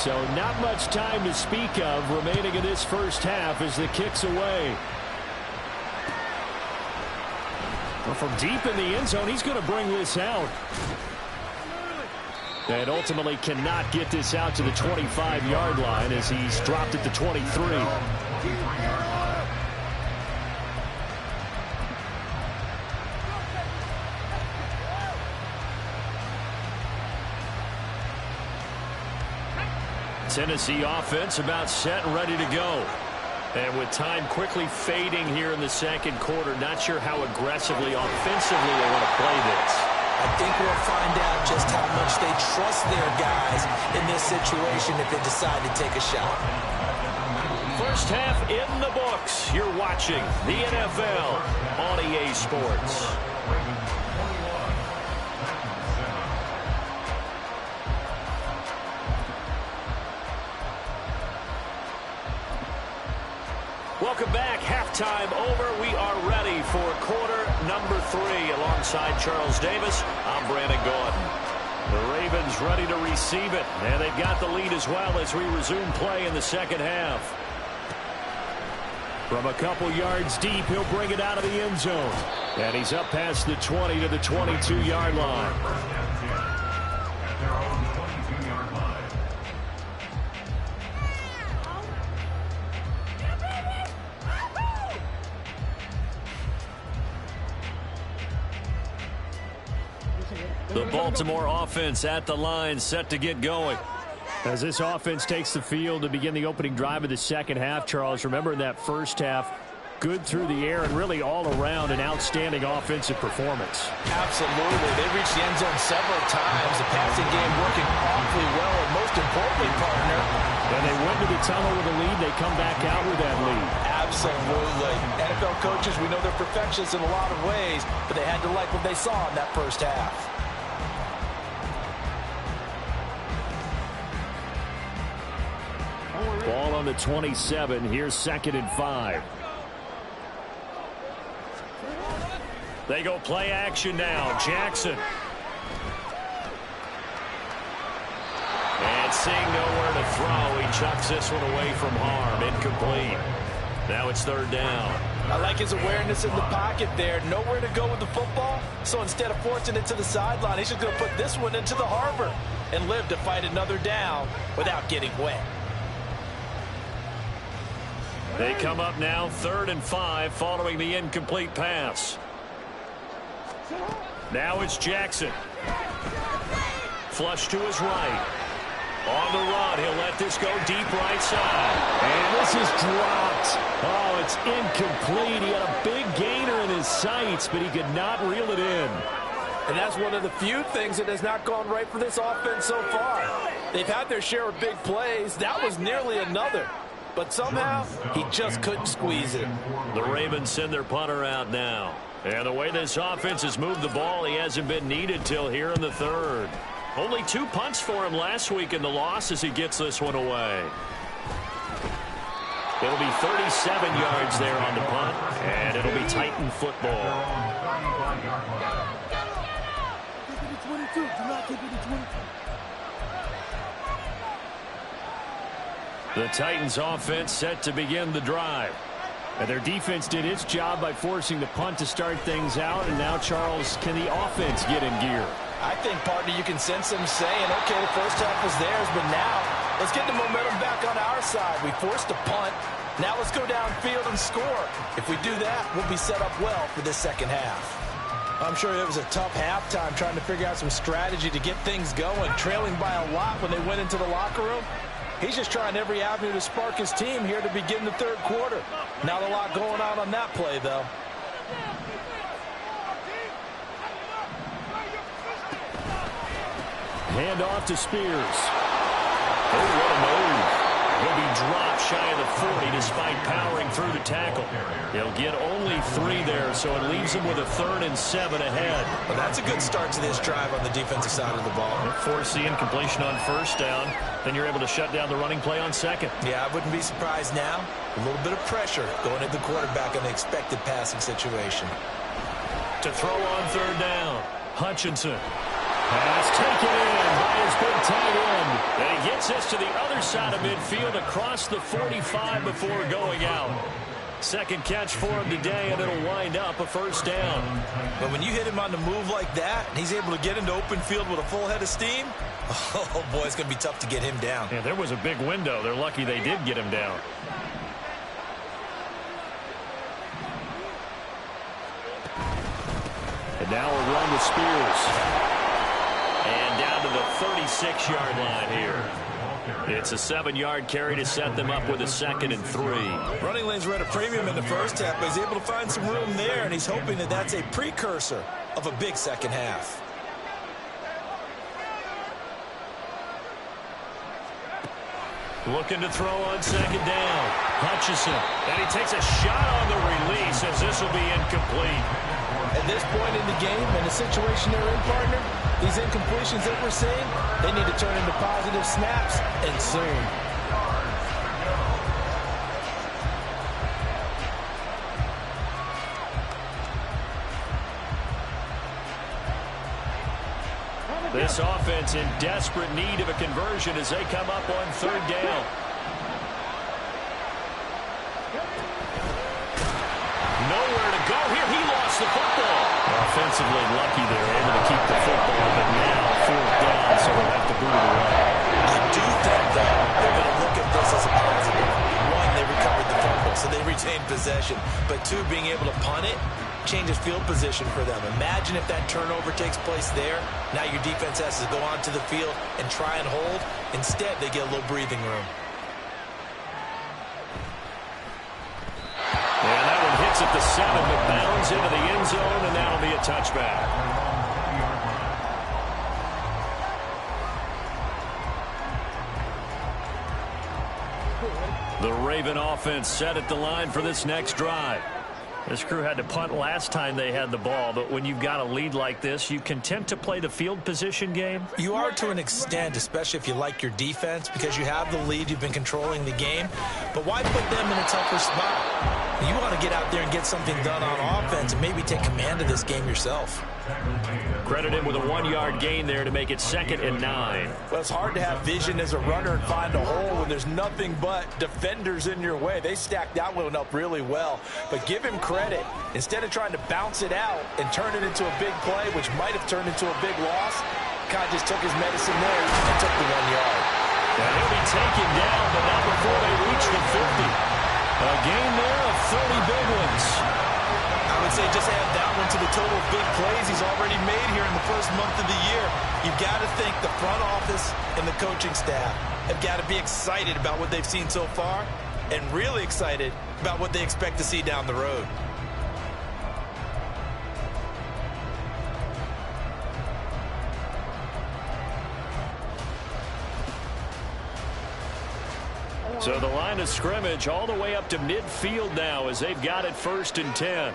So not much time to speak of remaining in this first half as the kick's away. Well, from deep in the end zone, he's going to bring this out. And ultimately cannot get this out to the 25-yard line as he's dropped at the 23. Tennessee offense about set and ready to go. And with time quickly fading here in the second quarter, not sure how aggressively, offensively they want to play this. I think we'll find out just how much they trust their guys in this situation if they decide to take a shot. First half in the books. You're watching the NFL on EA Sports. Welcome back. Halftime over. We are ready for quarter number 3. Alongside Charles Davis, I'm Brandon Gordon. The Ravens ready to receive it. And they've got the lead as well as we resume play in the second half. From a couple yards deep, he'll bring it out of the end zone. And he's up past the 20 to the 22-yard line. The Baltimore offense at the line, set to get going. As this offense takes the field to begin the opening drive of the second half, Charles, remember in that first half, good through the air and really all around an outstanding offensive performance. Absolutely. They reached the end zone several times. The passing game working awfully well, and most importantly, partner, when they went to the tunnel with a lead, they come back out with that lead. Absolutely. NFL coaches, we know they're perfectionists in a lot of ways, but they had to like what they saw in that first half. Ball on the 27. Here's 2nd and 5. They go play action now. Jackson. And seeing nowhere to throw, he chucks this one away from harm. Incomplete. Now it's 3rd down. I like his awareness in the pocket there. Nowhere to go with the football. So instead of forcing it to the sideline, he's just going to put this one into the harbor and live to fight another down without getting wet. They come up now 3rd and 5 following the incomplete pass. Now it's Jackson. Flush to his right. On the run, he'll let this go deep right side. And this is dropped. Oh, it's incomplete. He had a big gainer in his sights, but he could not reel it in. And that's one of the few things that has not gone right for this offense so far. They've had their share of big plays. That was nearly another. But somehow, he just couldn't squeeze it. The Ravens send their punter out now. And the way this offense has moved the ball, he hasn't been needed till here in the 3rd. Only 2 punts for him last week in the loss as he gets this one away. It'll be 37 yards there on the punt, and it'll be Titan football. Keep it to 22. Do not keep it to 22. The Titans offense set to begin the drive. And their defense did its job by forcing the punt to start things out. And now, Charles, can the offense get in gear? I think, partner, you can sense them saying, okay, the first half was theirs, but now let's get the momentum back on our side. We forced a punt. Now let's go downfield and score. If we do that, we'll be set up well for this second half. I'm sure it was a tough halftime trying to figure out some strategy to get things going, trailing by a lot when they went into the locker room. He's just trying every avenue to spark his team here to begin the 3rd quarter. Not a lot going on that play, though. Hand off to Spears. Oh, what a move. He'll be dropped shy of the 40 despite powering through the tackle. He'll get only 3 there, so it leaves him with a 3rd and 7 ahead. Well, that's a good start to this drive on the defensive side of the ball. Force the incompletion on 1st down. Then you're able to shut down the running play on 2nd. Yeah, I wouldn't be surprised now. A little bit of pressure going at the quarterback in an expected passing situation. To throw on 3rd down, Hutchinson. Pass taken in by his big tight end. And he gets us to the other side of midfield across the 45 before going out. Second catch for him today, and it'll wind up a first down. But when you hit him on the move like that, and he's able to get into open field with a full head of steam, oh, boy, it's going to be tough to get him down. Yeah, there was a big window. They're lucky they did get him down. And now a run with Spears. And down to the 36-yard line here. It's a 7-yard carry to set them up with a 2nd and 3. Running lanes were at a premium in the first half, but he's able to find some room there, and he's hoping that that's a precursor of a big second half. Looking to throw on 2nd down. Hutchinson. And he takes a shot on the release as this will be incomplete. At this point in the game, in the situation they're in, partner, these incompletions that we're seeing, they need to turn into positive snaps, and soon. This offense in desperate need of a conversion as they come up on 3rd down. Nowhere to go here. He lost the football. Offensively lucky they're able to keep the football, but now 4th down, so they'll have to boot it away. I do think, though, they're going to look at this as a positive. One, they recovered the fumble, so they retained possession. But two, being able to punt it changes field position for them. Imagine if that turnover takes place there. Now your defense has to go onto the field and try and hold. Instead, they get a little breathing room. And that one hits at the 7, but bounds into the end zone, and that'll be a touchback. The Raven offense set at the line for this next drive. This crew had to punt last time they had the ball, but when you've got a lead like this, you content to play the field position game? You are to an extent, especially if you like your defense, because you have the lead, you've been controlling the game. But why put them in a tougher spot? You want to get out there and get something done on offense and maybe take command of this game yourself. Credit him with a 1-yard gain there to make it 2nd and 9. Well, it's hard to have vision as a runner and find a hole when there's nothing but defenders in your way. They stacked that one up really well. But give him credit. Instead of trying to bounce it out and turn it into a big play, which might have turned into a big loss, kind of just took his medicine there and took the 1 yard. And he'll be taken down, but not before they reach the 50. A gain there of 30 big ones. I would say just add that one to the total of big plays he's already made here in the first month of the year. You've got to think the front office and the coaching staff have got to be excited about what they've seen so far and really excited about what they expect to see down the road. So the line of scrimmage all the way up to midfield now as they've got it 1st and 10.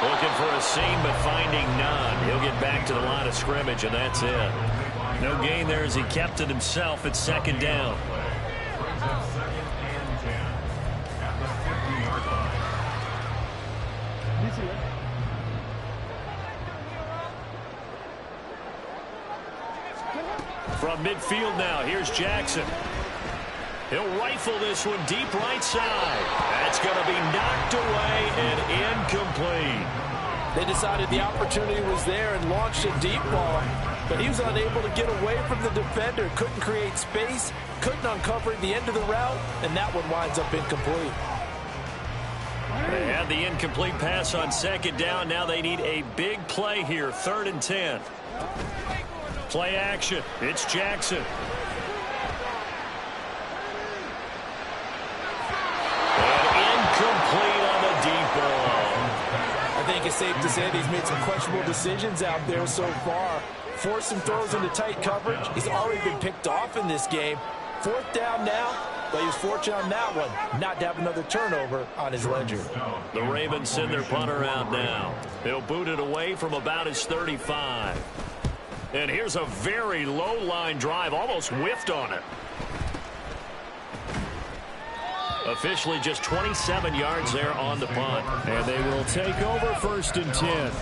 Looking for a seam, but finding none. He'll get back to the line of scrimmage, and that's it. No gain there as he kept it himself at 2nd down. Brings up 2nd and 10 at the 50-yard line. From midfield now, here's Jackson. He'll rifle this one deep right side. That's going to be knocked away and incomplete. They decided the opportunity was there and launched a deep ball, but he was unable to get away from the defender, couldn't create space, couldn't uncover the end of the route, and that one winds up incomplete. They had the incomplete pass on 2nd down. Now they need a big play here, 3rd and 10. Play action. It's Jackson. And incomplete on the deep ball. I think it's safe to say that he's made some questionable decisions out there so far. Forced some throws into tight coverage. He's already been picked off in this game. 4th down now, but he was fortunate on that one not to have another turnover on his ledger. The Ravens send their punter out now. He'll boot it away from about his 35. And here's a very low line drive, almost whiffed on it. Officially just 27 yards there on the punt. And they will take over 1st and 10.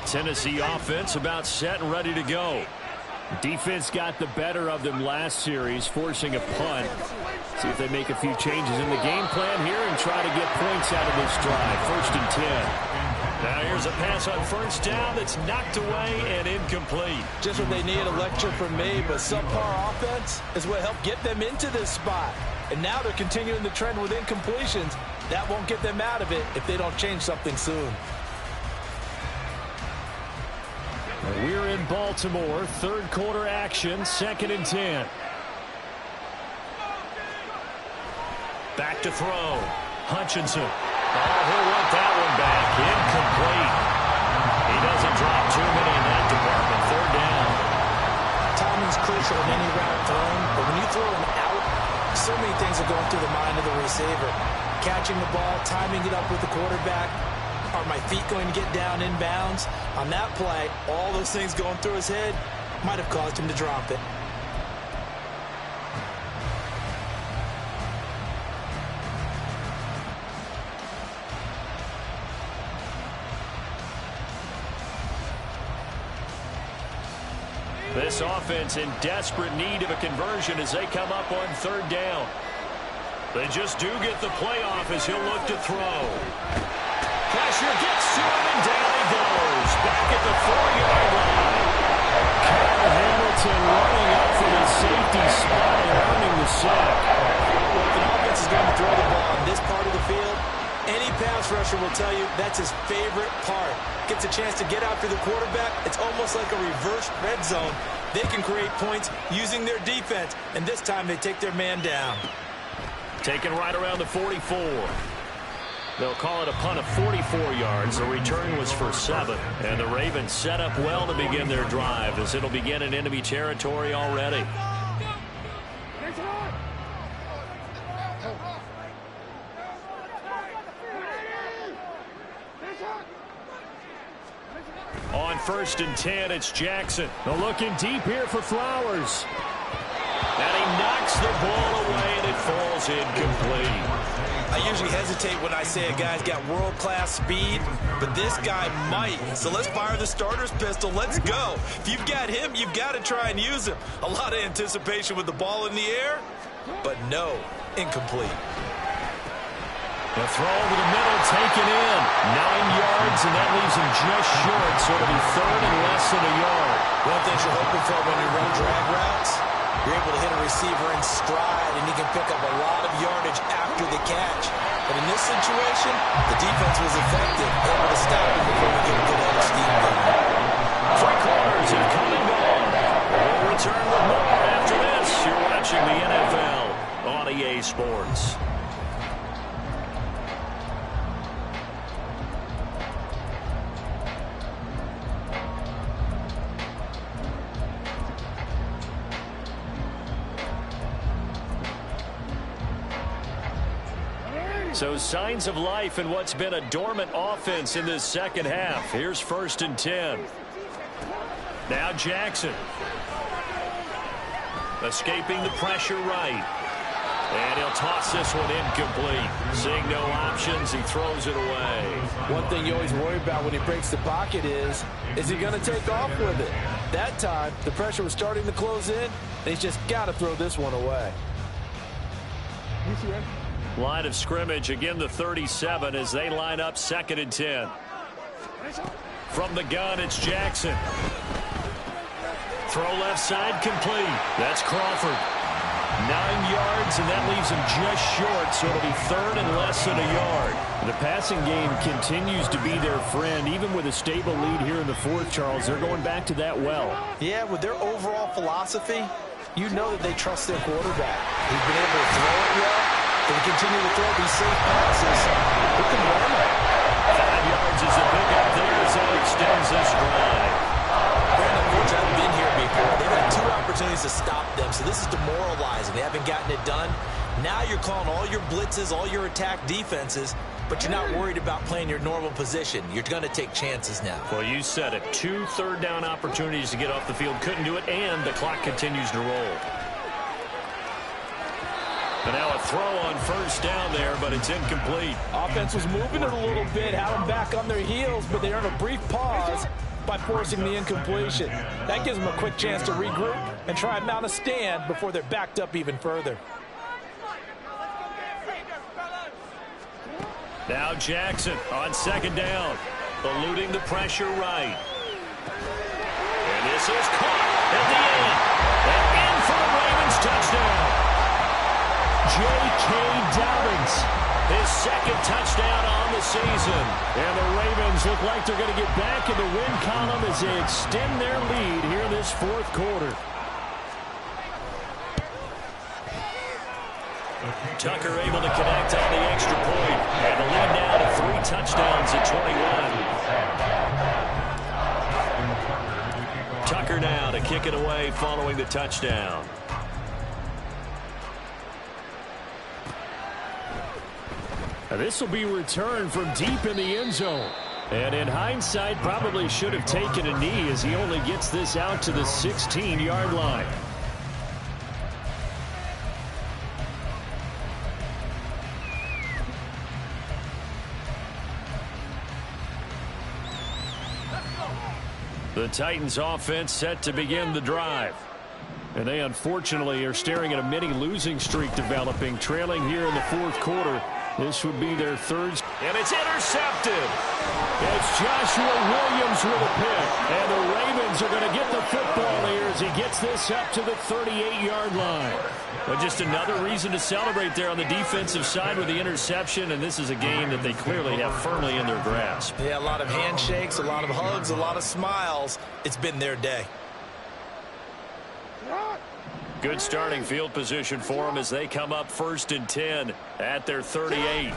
Tennessee offense about set and ready to go. Defense got the better of them last series, forcing a punt. See if they make a few changes in the game plan here and try to get points out of this drive. 1st and 10. Now here's a pass on 1st down that's knocked away and incomplete. Just what they need, a lecture from me, but subpar offense is what helped get them into this spot. And now they're continuing the trend with incompletions. That won't get them out of it if they don't change something soon. We're in Baltimore, 3rd quarter action, 2nd and 10. Back to throw. Hutchinson. Oh, he'll want that one back. Incomplete. He doesn't drop too many in that department. 3rd down. Timing's crucial in any route thrown, but when you throw an out, so many things are going through the mind of the receiver. Catching the ball, timing it up with the quarterback. Are my feet going to get down in bounds? On that play, all those things going through his head might have caused him to drop it. This offense in desperate need of a conversion as they come up on 3rd down. They just do get the playoff as he'll look to throw. Pressure gets to him and down he goes. Back at the 4-yard line. Kyle Hamilton running up for the safety spot and earning the sack. Well, if an offense is going to throw the ball in this part of the field, any pass rusher will tell you that's his favorite part. Gets a chance to get after the quarterback. It's almost like a reverse red zone. They can create points using their defense, and this time they take their man down. Taken right around the 44. They'll call it a punt of 44 yards. The return was for 7. And the Ravens set up well to begin their drive as it'll begin in enemy territory already. On 1st and 10, it's Jackson. They're looking deep here for Flowers. And he knocks the ball away, and it falls incomplete. I usually hesitate when I say a guy's got world-class speed, but this guy might. So let's fire the starter's pistol. Let's go. If you've got him, you've got to try and use him. A lot of anticipation with the ball in the air, but no, incomplete. The throw over the middle, taken in. 9 yards, and that leaves him just short, so it'll be 3rd and less than a yard. One thing you're hoping for when you run drag routes, you're able to hit a receiver in stride, and he can pick up a lot of yardage after the catch. But in this situation, the defense was effective, able to stop him before we get a good edge scheme going. 3 quarters have come and gone. We'll return with more after this. You're watching the NFL on EA Sports. So signs of life in what's been a dormant offense in this 2nd half. Here's 1st and 10. Now Jackson. Escaping the pressure right. And he'll toss this one incomplete. Seeing no options, he throws it away. One thing you always worry about when he breaks the pocket is he going to take off with it? That time, the pressure was starting to close in, and he's just got to throw this one away. Line of scrimmage, again the 37 as they line up 2nd and 10. From the gun, it's Jackson. Throw left side, complete. That's Crawford. 9 yards, and that leaves him just short, so it'll be 3rd and less than a yard. The passing game continues to be their friend. Even with a stable lead here in the 4th, Charles, they're going back to that well. Yeah, with their overall philosophy, you know that they trust their quarterback. He's been able to throw it well. They continue to throw these safe passes. Who can run it? 5 yards is a pickup there as it extends this drive. Brandon, coach, I've been here before. They've had 2 opportunities to stop them, so this is demoralizing. They haven't gotten it done. Now you're calling all your blitzes, all your attack defenses, but you're not worried about playing your normal position. You're going to take chances now. Well, you said it. 2 third-down opportunities to get off the field. Couldn't do it, and the clock continues to roll. And now a throw on first down there, but it's incomplete. Offense was moving it a little bit, had them back on their heels, but they earned a brief pause by forcing the incompletion. That gives them a quick chance to regroup and try and mount a stand before they're backed up even further. Now Jackson on second down, eluding the pressure right. And this is caught at the end. And in for the Ravens touchdown. J.K. Dobbins, his second touchdown on the season. And the Ravens look like they're going to get back in the win column as they extend their lead here in this fourth quarter. Tucker able to connect on the extra point, and the lead now to 3 touchdowns at 21. Tucker now to kick it away following the touchdown. Now this will be returned from deep in the end zone. And in hindsight, probably should have taken a knee as he only gets this out to the 16-yard line. The Titans offense set to begin the drive. And they unfortunately are staring at a mini losing streak developing, trailing here in the fourth quarter. This would be their third. And it's intercepted. It's Joshua Williams with a pick. And the Ravens are going to get the football here as he gets this up to the 38-yard line. But just another reason to celebrate there on the defensive side with the interception. And this is a game that they clearly have firmly in their grasp. Yeah, a lot of handshakes, a lot of hugs, a lot of smiles. It's been their day. Good starting field position for them as they come up 1st and 10 at their 38.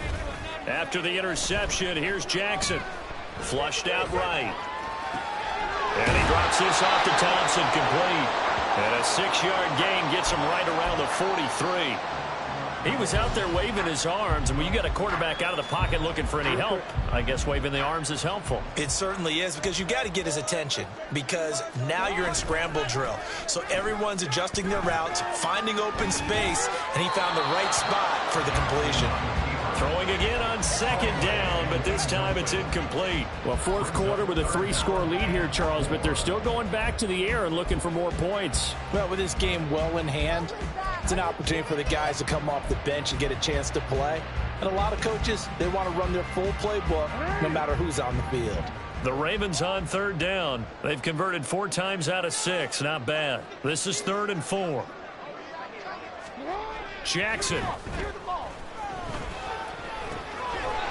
After the interception, here's Jackson. Flushed out right. And he drops this off to Thompson, complete. And a 6-yard gain gets him right around the 43. He was out there waving his arms, and when you got a quarterback out of the pocket looking for any help, I guess waving the arms is helpful. It certainly is, because you got to get his attention, because now you're in scramble drill. So everyone's adjusting their routes, finding open space, and he found the right spot for the completion. Throwing again on second down, but this time it's incomplete. Well, fourth quarter with a 3-score lead here, Charles, but they're still going back to the air and looking for more points. Well, with this game well in hand, it's an opportunity for the guys to come off the bench and get a chance to play. And a lot of coaches, they want to run their full playbook no matter who's on the field. The Ravens on third down. They've converted 4 times out of 6. Not bad. This is 3rd and 4. Jackson.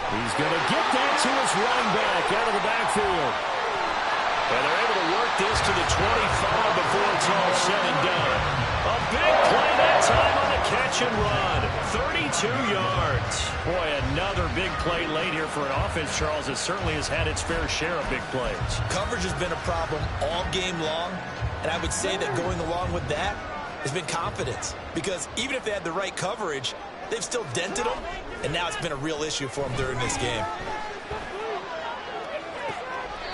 He's going to get that to his running back out of the backfield. And they're able to work this to the 25 before it's all said and done. A big play that time on the catch and run. 32 yards. Boy, another big play late here for an offense, Charles, that certainly has had its fair share of big plays. Coverage has been a problem all game long, and I would say that going along with that has been confidence. Because even if they had the right coverage, they've still dented them, and now it's been a real issue for them during this game.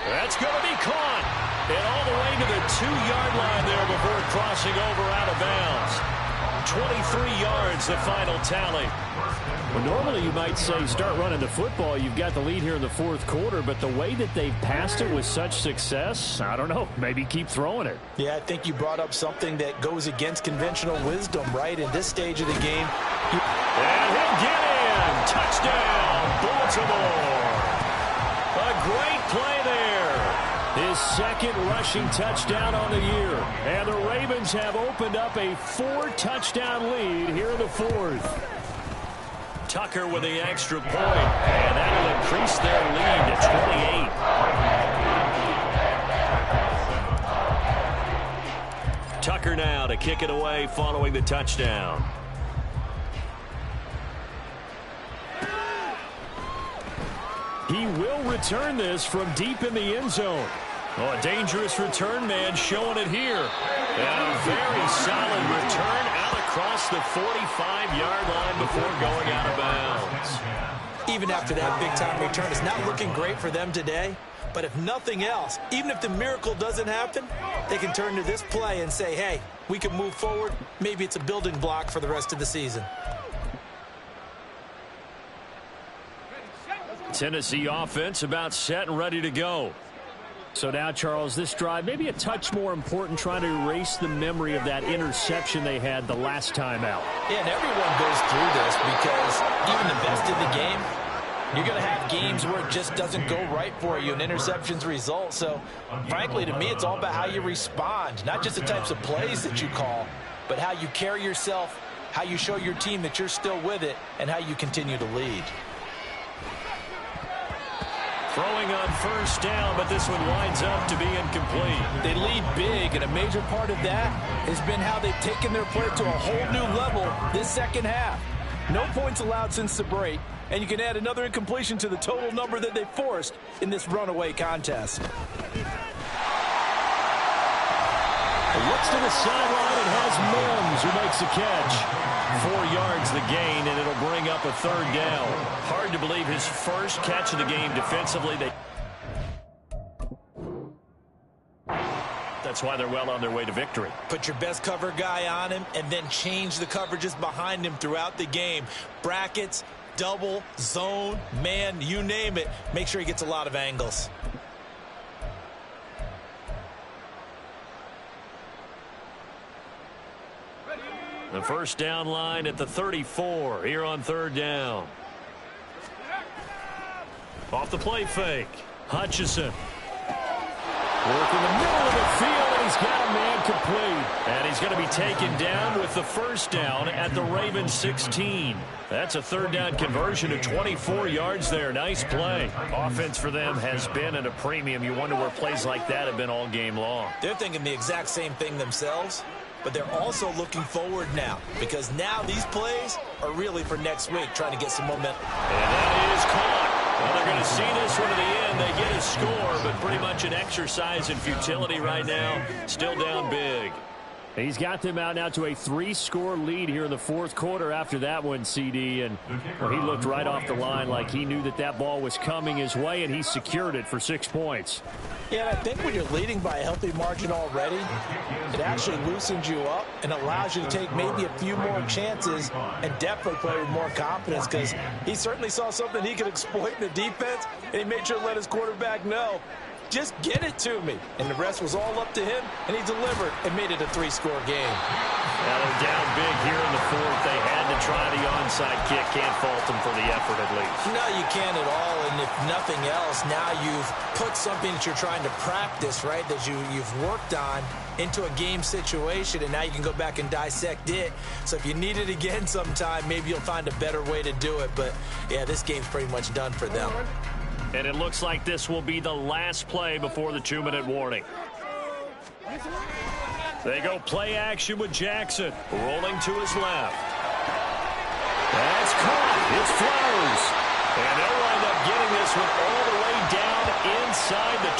That's going to be caught. And all the way to the 2-yard line there before crossing over out of bounds. 23 yards, the final tally. Well, normally you might say start running the football. You've got the lead here in the fourth quarter, but the way that they've passed it with such success, I don't know, maybe keep throwing it. Yeah, I think you brought up something that goes against conventional wisdom, right? In this stage of the game. And he'll get in. Touchdown, Baltimore. A great play there. His second rushing touchdown on the year. And the Ravens have opened up a 4-touchdown lead here in the fourth. Tucker with the extra point, and that will increase their lead to 28. Tucker now to kick it away following the touchdown. He will return this from deep in the end zone. Oh, a dangerous return man showing it here. And a very solid return out across the 45-yard line before going out of bounds. even after that big-time return. It's not looking great for them today, but if nothing else, even if the miracle doesn't happen, they can turn to this play and say, hey, we can move forward. Maybe it's a building block for the rest of the season. Tennessee offense about set and ready to go. So now, Charles, this drive maybe a touch more important, trying to erase the memory of that interception they had the last time out. Yeah, and everyone goes through this because even the best in the game, you're going to have games where it just doesn't go right for you and interceptions result. So, frankly, to me, it's all about how you respond, not just the types of plays that you call, but how you carry yourself, how you show your team that you're still with it, and how you continue to lead. Throwing on first down, but this one winds up to be incomplete. They lead big, and a major part of that has been how they've taken their play to a whole new level this second half. No points allowed since the break, and you can add another incompletion to the total number that they forced in this runaway contest. Looks to the sideline and has Mims, who makes a catch. 4 yards the gain, and it'll bring up a third down. Hard to believe his first catch of the game defensively. That's why they're well on their way to victory. Put your best cover guy on him and then change the coverages behind him throughout the game. Brackets, double, zone, man, you name it. Make sure he gets a lot of angles. The first down line at the 34 here on third down. Off the play fake. Hutchison. Work in the middle of the field, and he's got a man complete. And he's going to be taken down with the first down at the Ravens 16. That's a third down conversion of 24 yards there. Nice play. Offense for them has been at a premium. You wonder where plays like that have been all game long. They're thinking the exact same thing themselves, but they're also looking forward now, because now these plays are really for next week, trying to get some momentum. And that is caught. Well, they're going to see this one to the end. They get a score, but pretty much an exercise in futility right now. Still down big. He's got them out now to a 3-score lead here in the fourth quarter after that one, CD. And well, he looked right off the line like he knew that that ball was coming his way, and he secured it for 6 points. Yeah, and I think when you're leading by a healthy margin already, it actually loosens you up and allows you to take maybe a few more chances and definitely play with more confidence, because he certainly saw something he could exploit in the defense, and he made sure to let his quarterback know, just get it to me. And the rest was all up to him, and he delivered and made it a 3-score game. Now they're down big here in the fourth. They had to try the onside kick. Can't fault them for the effort at least. No, you can't at all. And if nothing else, now you've put something that you're trying to practice, right, that you've worked on into a game situation, and now you can go back and dissect it. So if you need it again sometime, maybe you'll find a better way to do it. But, yeah, this game's pretty much done for them. And it looks like this will be the last play before the 2-minute warning. They go play action with Jackson, rolling to his left. That's caught. It's Flowers. And they'll wind up getting this one all the way down inside the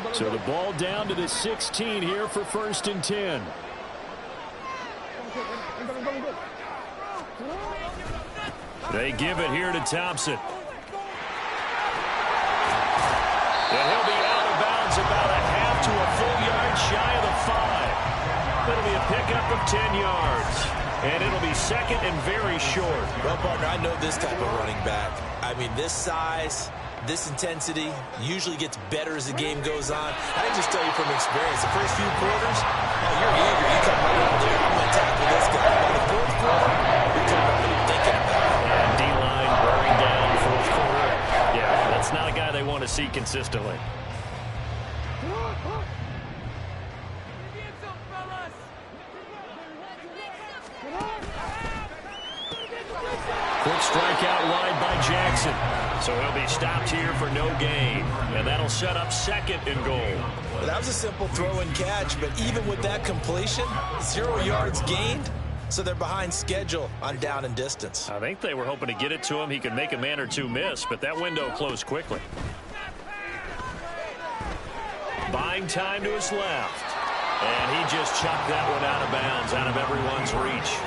20. So the ball down to the 16 here for 1st and 10. They give it here to Thompson. And he'll be out of bounds about a half to a full yard shy of the 5. That'll be a pickup of 10 yards. And it'll be second and very short. Well, partner, I know this type of running back. I mean, this size, this intensity usually gets better as the game goes on. I can just tell you from experience, the first few quarters, you're eager. You come right out there, I'm going to tackle this guy. By the fourth quarter, you're coming up and thinking about it. And D-line wearing down fourth quarter. Yeah, that's not a guy they want to see consistently. Quick strikeout wide by Jackson. So he'll be stopped here for no gain. And that'll set up 2nd and goal. Well, that was a simple throw and catch, but even with that completion, 0 yards gained, so they're behind schedule on down and distance. I think they were hoping to get it to him. He could make a man or two miss, but that window closed quickly. Buying time to his left. And he just chucked that one out of bounds, out of everyone's reach.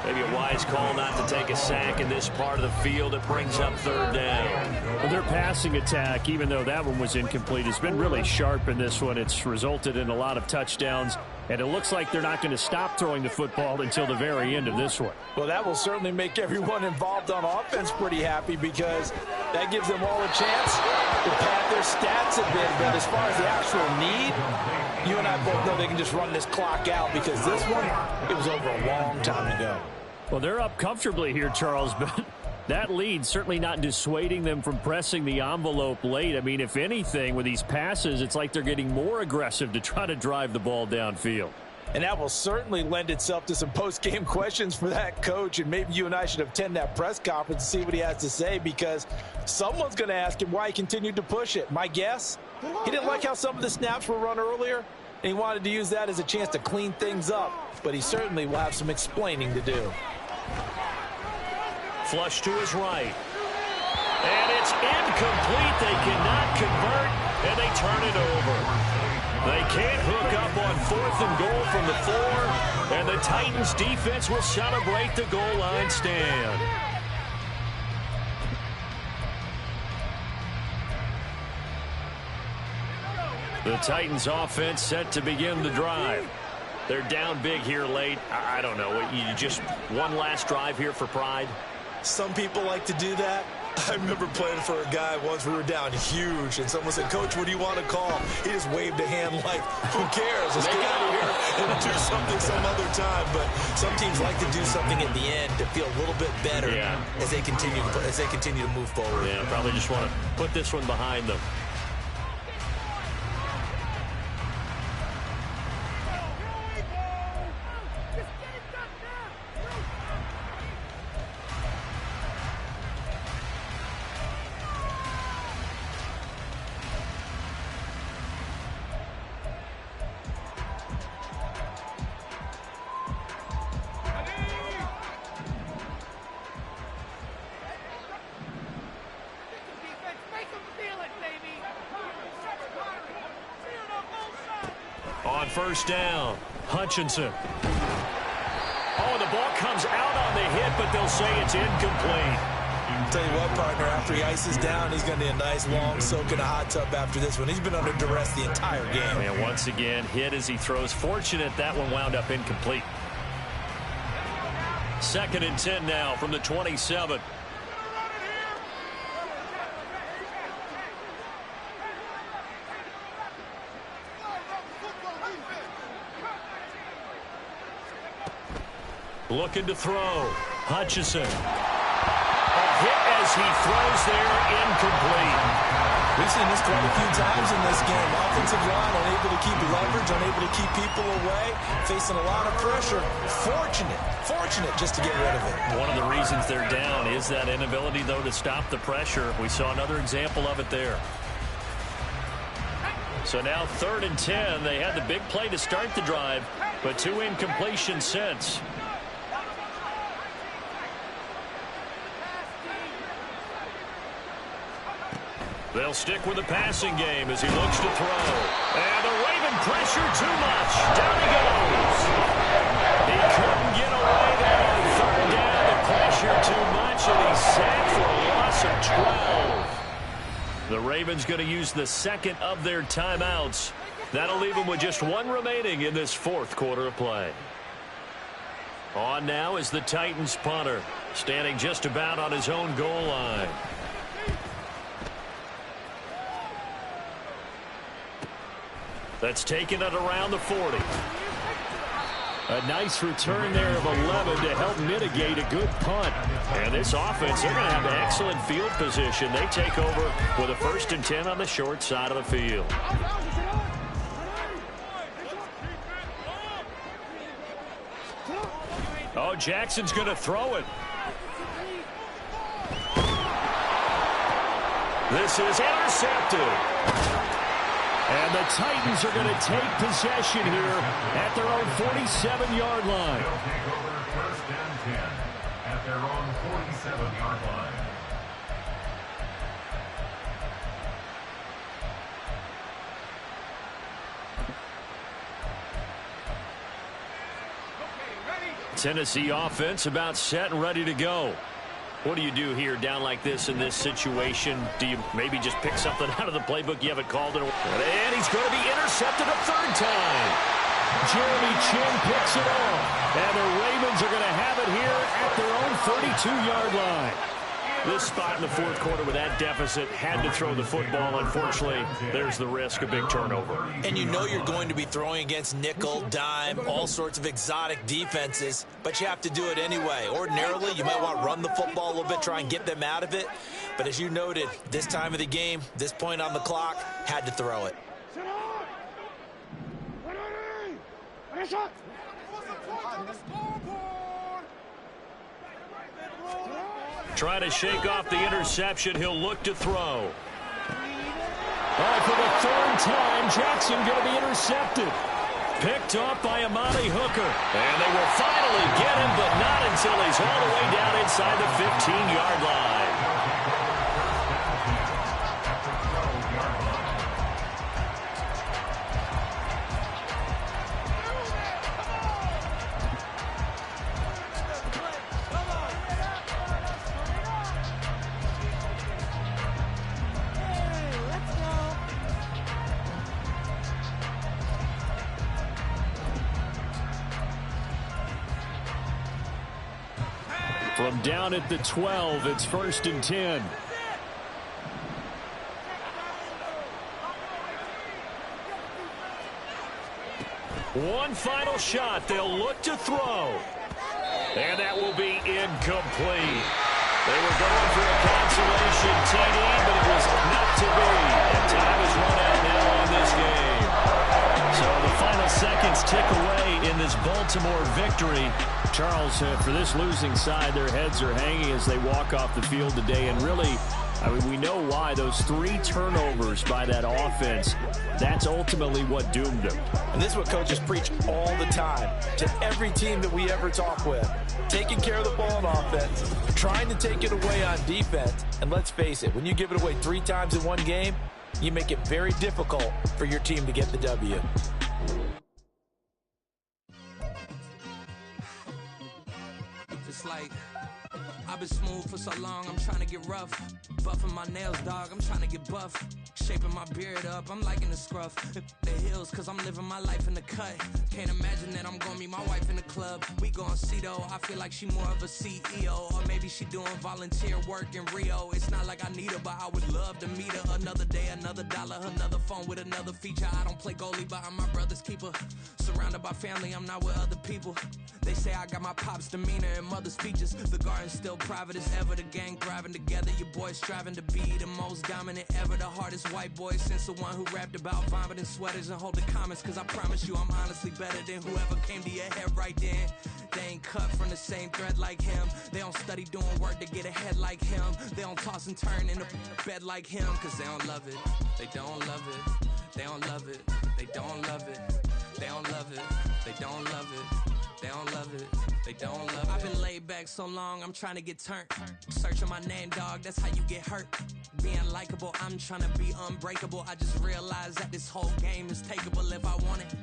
Maybe a wise call not to take a sack in this part of the field. It brings up third down. Well, their passing attack, even though that one was incomplete, has been really sharp in this one. It's resulted in a lot of touchdowns, and it looks like they're not going to stop throwing the football until the very end of this one. Well, that will certainly make everyone involved on offense pretty happy because that gives them all a chance to pad their stats a bit. But as far as the actual need, you and I both know they can just run this clock out because this one, it was over a long time ago. Well, they're up comfortably here, Charles, but that lead certainly not dissuading them from pressing the envelope late. I mean, if anything, with these passes, it's like they're getting more aggressive to try to drive the ball downfield. And that will certainly lend itself to some post-game questions for that coach, and maybe you and I should attend that press conference and see what he has to say because someone's going to ask him why he continued to push it. My guess, he didn't like how some of the snaps were run earlier, and he wanted to use that as a chance to clean things up, but he certainly will have some explaining to do. Flush to his right. And it's incomplete. They cannot convert, and they turn it over. They can't hook up on 4th and goal from the 4, and the Titans defense will celebrate the goal line stand. The Titans offense set to begin the drive. They're down big here late. I don't know. You just one last drive here for pride? Some people like to do that. I remember playing for a guy once. We were down huge, and someone said, "Coach, what do you want to call?" He just waved a hand like, "Who cares? Let's get out of here and do something some other time." But some teams like to do something at the end to feel a little bit better as they continue to move forward. Yeah, probably just want to put this one behind them. On first down, Hutchinson. Oh, the ball comes out on the hit, but they'll say it's incomplete. I'll tell you what, partner, after he ices down, he's going to need a nice long soak in a hot tub after this one. He's been under duress the entire game. And once again, hit as he throws. Fortunate that one wound up incomplete. 2nd and 10 now from the 27. Looking to throw. Hutchinson. A hit as he throws there, incomplete. We've seen this quite a few times in this game. Offensive line unable to keep leverage, unable to keep people away, facing a lot of pressure. Fortunate just to get rid of it. One of the reasons they're down is that inability, though, to stop the pressure. We saw another example of it there. So now 3rd and 10. They had the big play to start the drive, but 2 incompletions since. They'll stick with the passing game as he looks to throw. And the Raven pressure too much. Down he goes. He couldn't get away there on 3rd down. The pressure too much, and he's sacked for a loss of 12. The Ravens going to use the 2nd of their timeouts. That'll leave them with just 1 remaining in this 4th quarter of play. On now is the Titans punter, standing just about on his own goal line. That's taken it around the 40. A nice return there of 11 to help mitigate a good punt. And this offense, they're going to have excellent field position. They take over with a 1st and 10 on the short side of the field. Oh, Jackson's going to throw it. This is intercepted. And the Titans are going to take possession here at their own 47-yard line. They'll take over 1st and 10 at their own 47-yard line. Tennessee offense about set and ready to go. What do you do here down like this in this situation? Do you maybe just pick something out of the playbook you haven't called it? And he's going to be intercepted a third time. Jeremy Chin picks it off. And the Ravens are going to have it here at their own 32-yard line. This spot in the fourth quarter with that deficit had to throw the football. Unfortunately, there's the risk of big turnover. And you know you're going to be throwing against nickel, dime, all sorts of exotic defenses, but you have to do it anyway. Ordinarily, you might want to run the football a little bit, try and get them out of it. But as you noted, this time of the game, this point on the clock, had to throw it. Try to shake off the interception. He'll look to throw. All right, for the third time, Jackson going to be intercepted. Picked off by Amani Hooker. And they will finally get him, but not until he's all the way down inside the 15-yard line. From down at the 12, it's 1st and 10. One final shot. They'll look to throw. And that will be incomplete. They were going for a consolation TD, but it was not to be. And time is run out now in this game. So the final seconds tick away in this Baltimore victory. Charles, for this losing side, their heads are hanging as they walk off the field today. And really, I mean, we know why. Those 3 turnovers by that offense, that's ultimately what doomed them. And this is what coaches preach all the time to every team that we ever talk with. Taking care of the ball on offense, trying to take it away on defense. And let's face it, when you give it away 3 times in one game, you make it very difficult for your team to get the W. It's like I've been smooth for so long, I'm trying to get rough. Buffing my nails, dog, I'm trying to get buff. Shaping my beard up, I'm liking the scruff. The heels, cause I'm living my life in the cut. Can't imagine that I'm gonna meet my wife in the club. We gon' see though, I feel like she more of a CEO. Or maybe she doing volunteer work in Rio. It's not like I need her, but I would love to meet her. Another day, another dollar, another phone with another feature. I don't play goalie, but I'm my brother's keeper. Surrounded by family, I'm not with other people. They say I got my pop's demeanor and mother's features. The garden's still private as ever. The gang thriving together. Your boys striving to be the most dominant ever. The hardest white boy since the one who rapped about vomiting sweaters and holding comments. Cause I promise you I'm honestly better than whoever came to your head right then. They ain't cut from the same thread like him. They don't study doing work to get ahead like him. They don't toss and turn in the bed like him. Cause they don't love it. They don't love it. They don't love it. They don't love it. They don't love it. They don't love it. They don't love it. They don't love it. I've been laid back so long, I'm trying to get turned. Searching my name, dog, that's how you get hurt. Being likable, I'm trying to be unbreakable. I just realized that this whole game is takeable if I want it.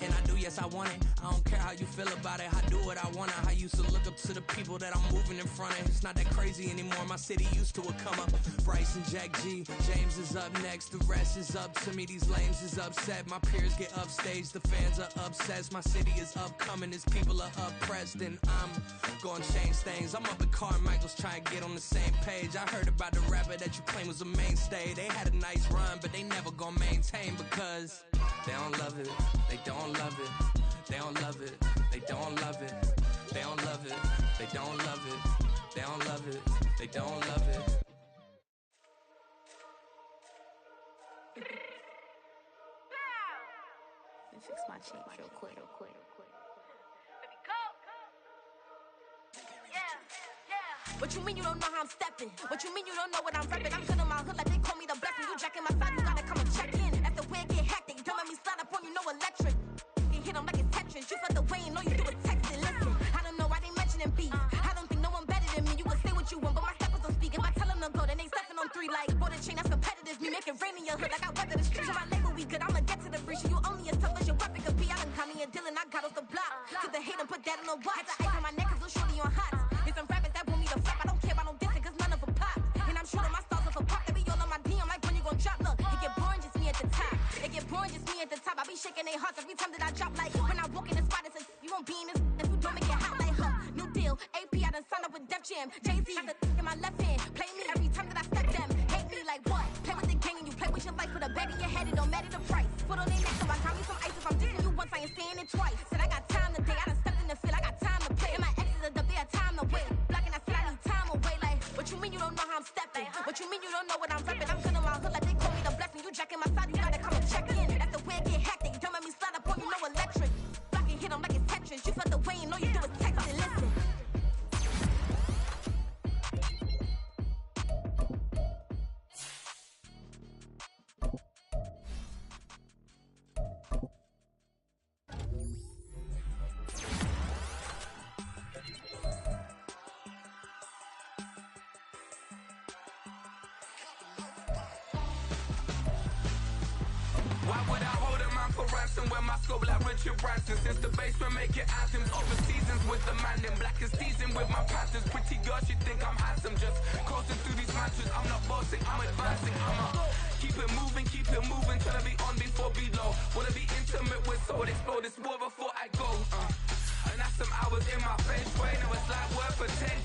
And I do, yes, I want it. I don't care how you feel about it. I do what I want. I used to look up to the people that I'm moving in front of. It's not that crazy anymore. My city used to come up. Bryce and Jack G. James is up next. The rest is up to me. These lames is upset. My peers get upstage. The fans are obsessed. My city is upcoming. Its people are oppressed. And I'm gonna change things. I'm up at Carmichael's trying to get on the same page. I heard about the rapper that you claim was a mainstay. They had a nice run, but they never gonna maintain because they don't love it. They don't love it. They don't love it. They don't love it. They don't love it. They don't love it. They don't love it. They don't love it. Let me fix my cheek real quick. What you mean you don't know how I'm stepping? What you mean you don't know what I'm repping? I'm good in my hood like they call me the blessing. You jacking my side, you gotta come and check in. After where get hectic, don't let me slide up on you, no electric. You hit them like it's Tetris. You felt the way and all you do is text it. Listen, I don't know why they mentioning beef. I don't think no one better than me. You can say what you want, but my steppers don't speak. If I tell them to go, then they stepping on 3 like border chain, that's competitive. Me make it rain in your hood like I weather the streets. So my label we good, I'ma get to the breach. You only as tough as your weapon could be. I done caught me a deal and I got off the block. To the to hate and put that on the watch. The ice on my neck is a shorty on hot. It's some rappers that want me to flop. I don't care about no dissing, cause none of them pop. And I'm shooting my stars off a pop. They be all on my DM like when you gon' drop. Look, it get boring, just me at the top. It get boring, just me at the top. I be shaking their hearts every time that I drop. Like when I walk in the spot, it's a you won't be in this if you don't make it hot like huh. New deal, AP, I done signed up with Def Jam. Jay-Z, got the in my left hand. Play me every time that I step them. Hate me like what? Play with the gang and you play with your life. For the back of your head, it don't matter the price. Put on their neck, so I got me some ice. If I'm dissing you once, I ain't saying it twice. Said I got time today, I done stepped in the field, I got time to play. And my exes are up there, time to wait. Blocking, I said I need time away. Like, what you mean you don't know how I'm stepping? What you mean you don't know what I'm repping? I'm feeling my hood like they call me the blessing. You jacking my side, you gotta come and check in. That's the way I get hectic. Don't make me slide up on you, no electric. Blocking, hit them like it's Tetris. You felt the way and all you do is text and listen. Why would I hold a man for ransom when my scope like Richard Branson? Since the basement making anthems over seasons with the man in black is seasoned with my patterns. Pretty girl, she think I'm handsome. Just coasting through these matches. I'm not bossing, I'm advancing. Keep it moving, tryna be on before be low. Wanna be intimate with soul, explore this war before I go. And that's some hours in my face way. Now it's like work for 10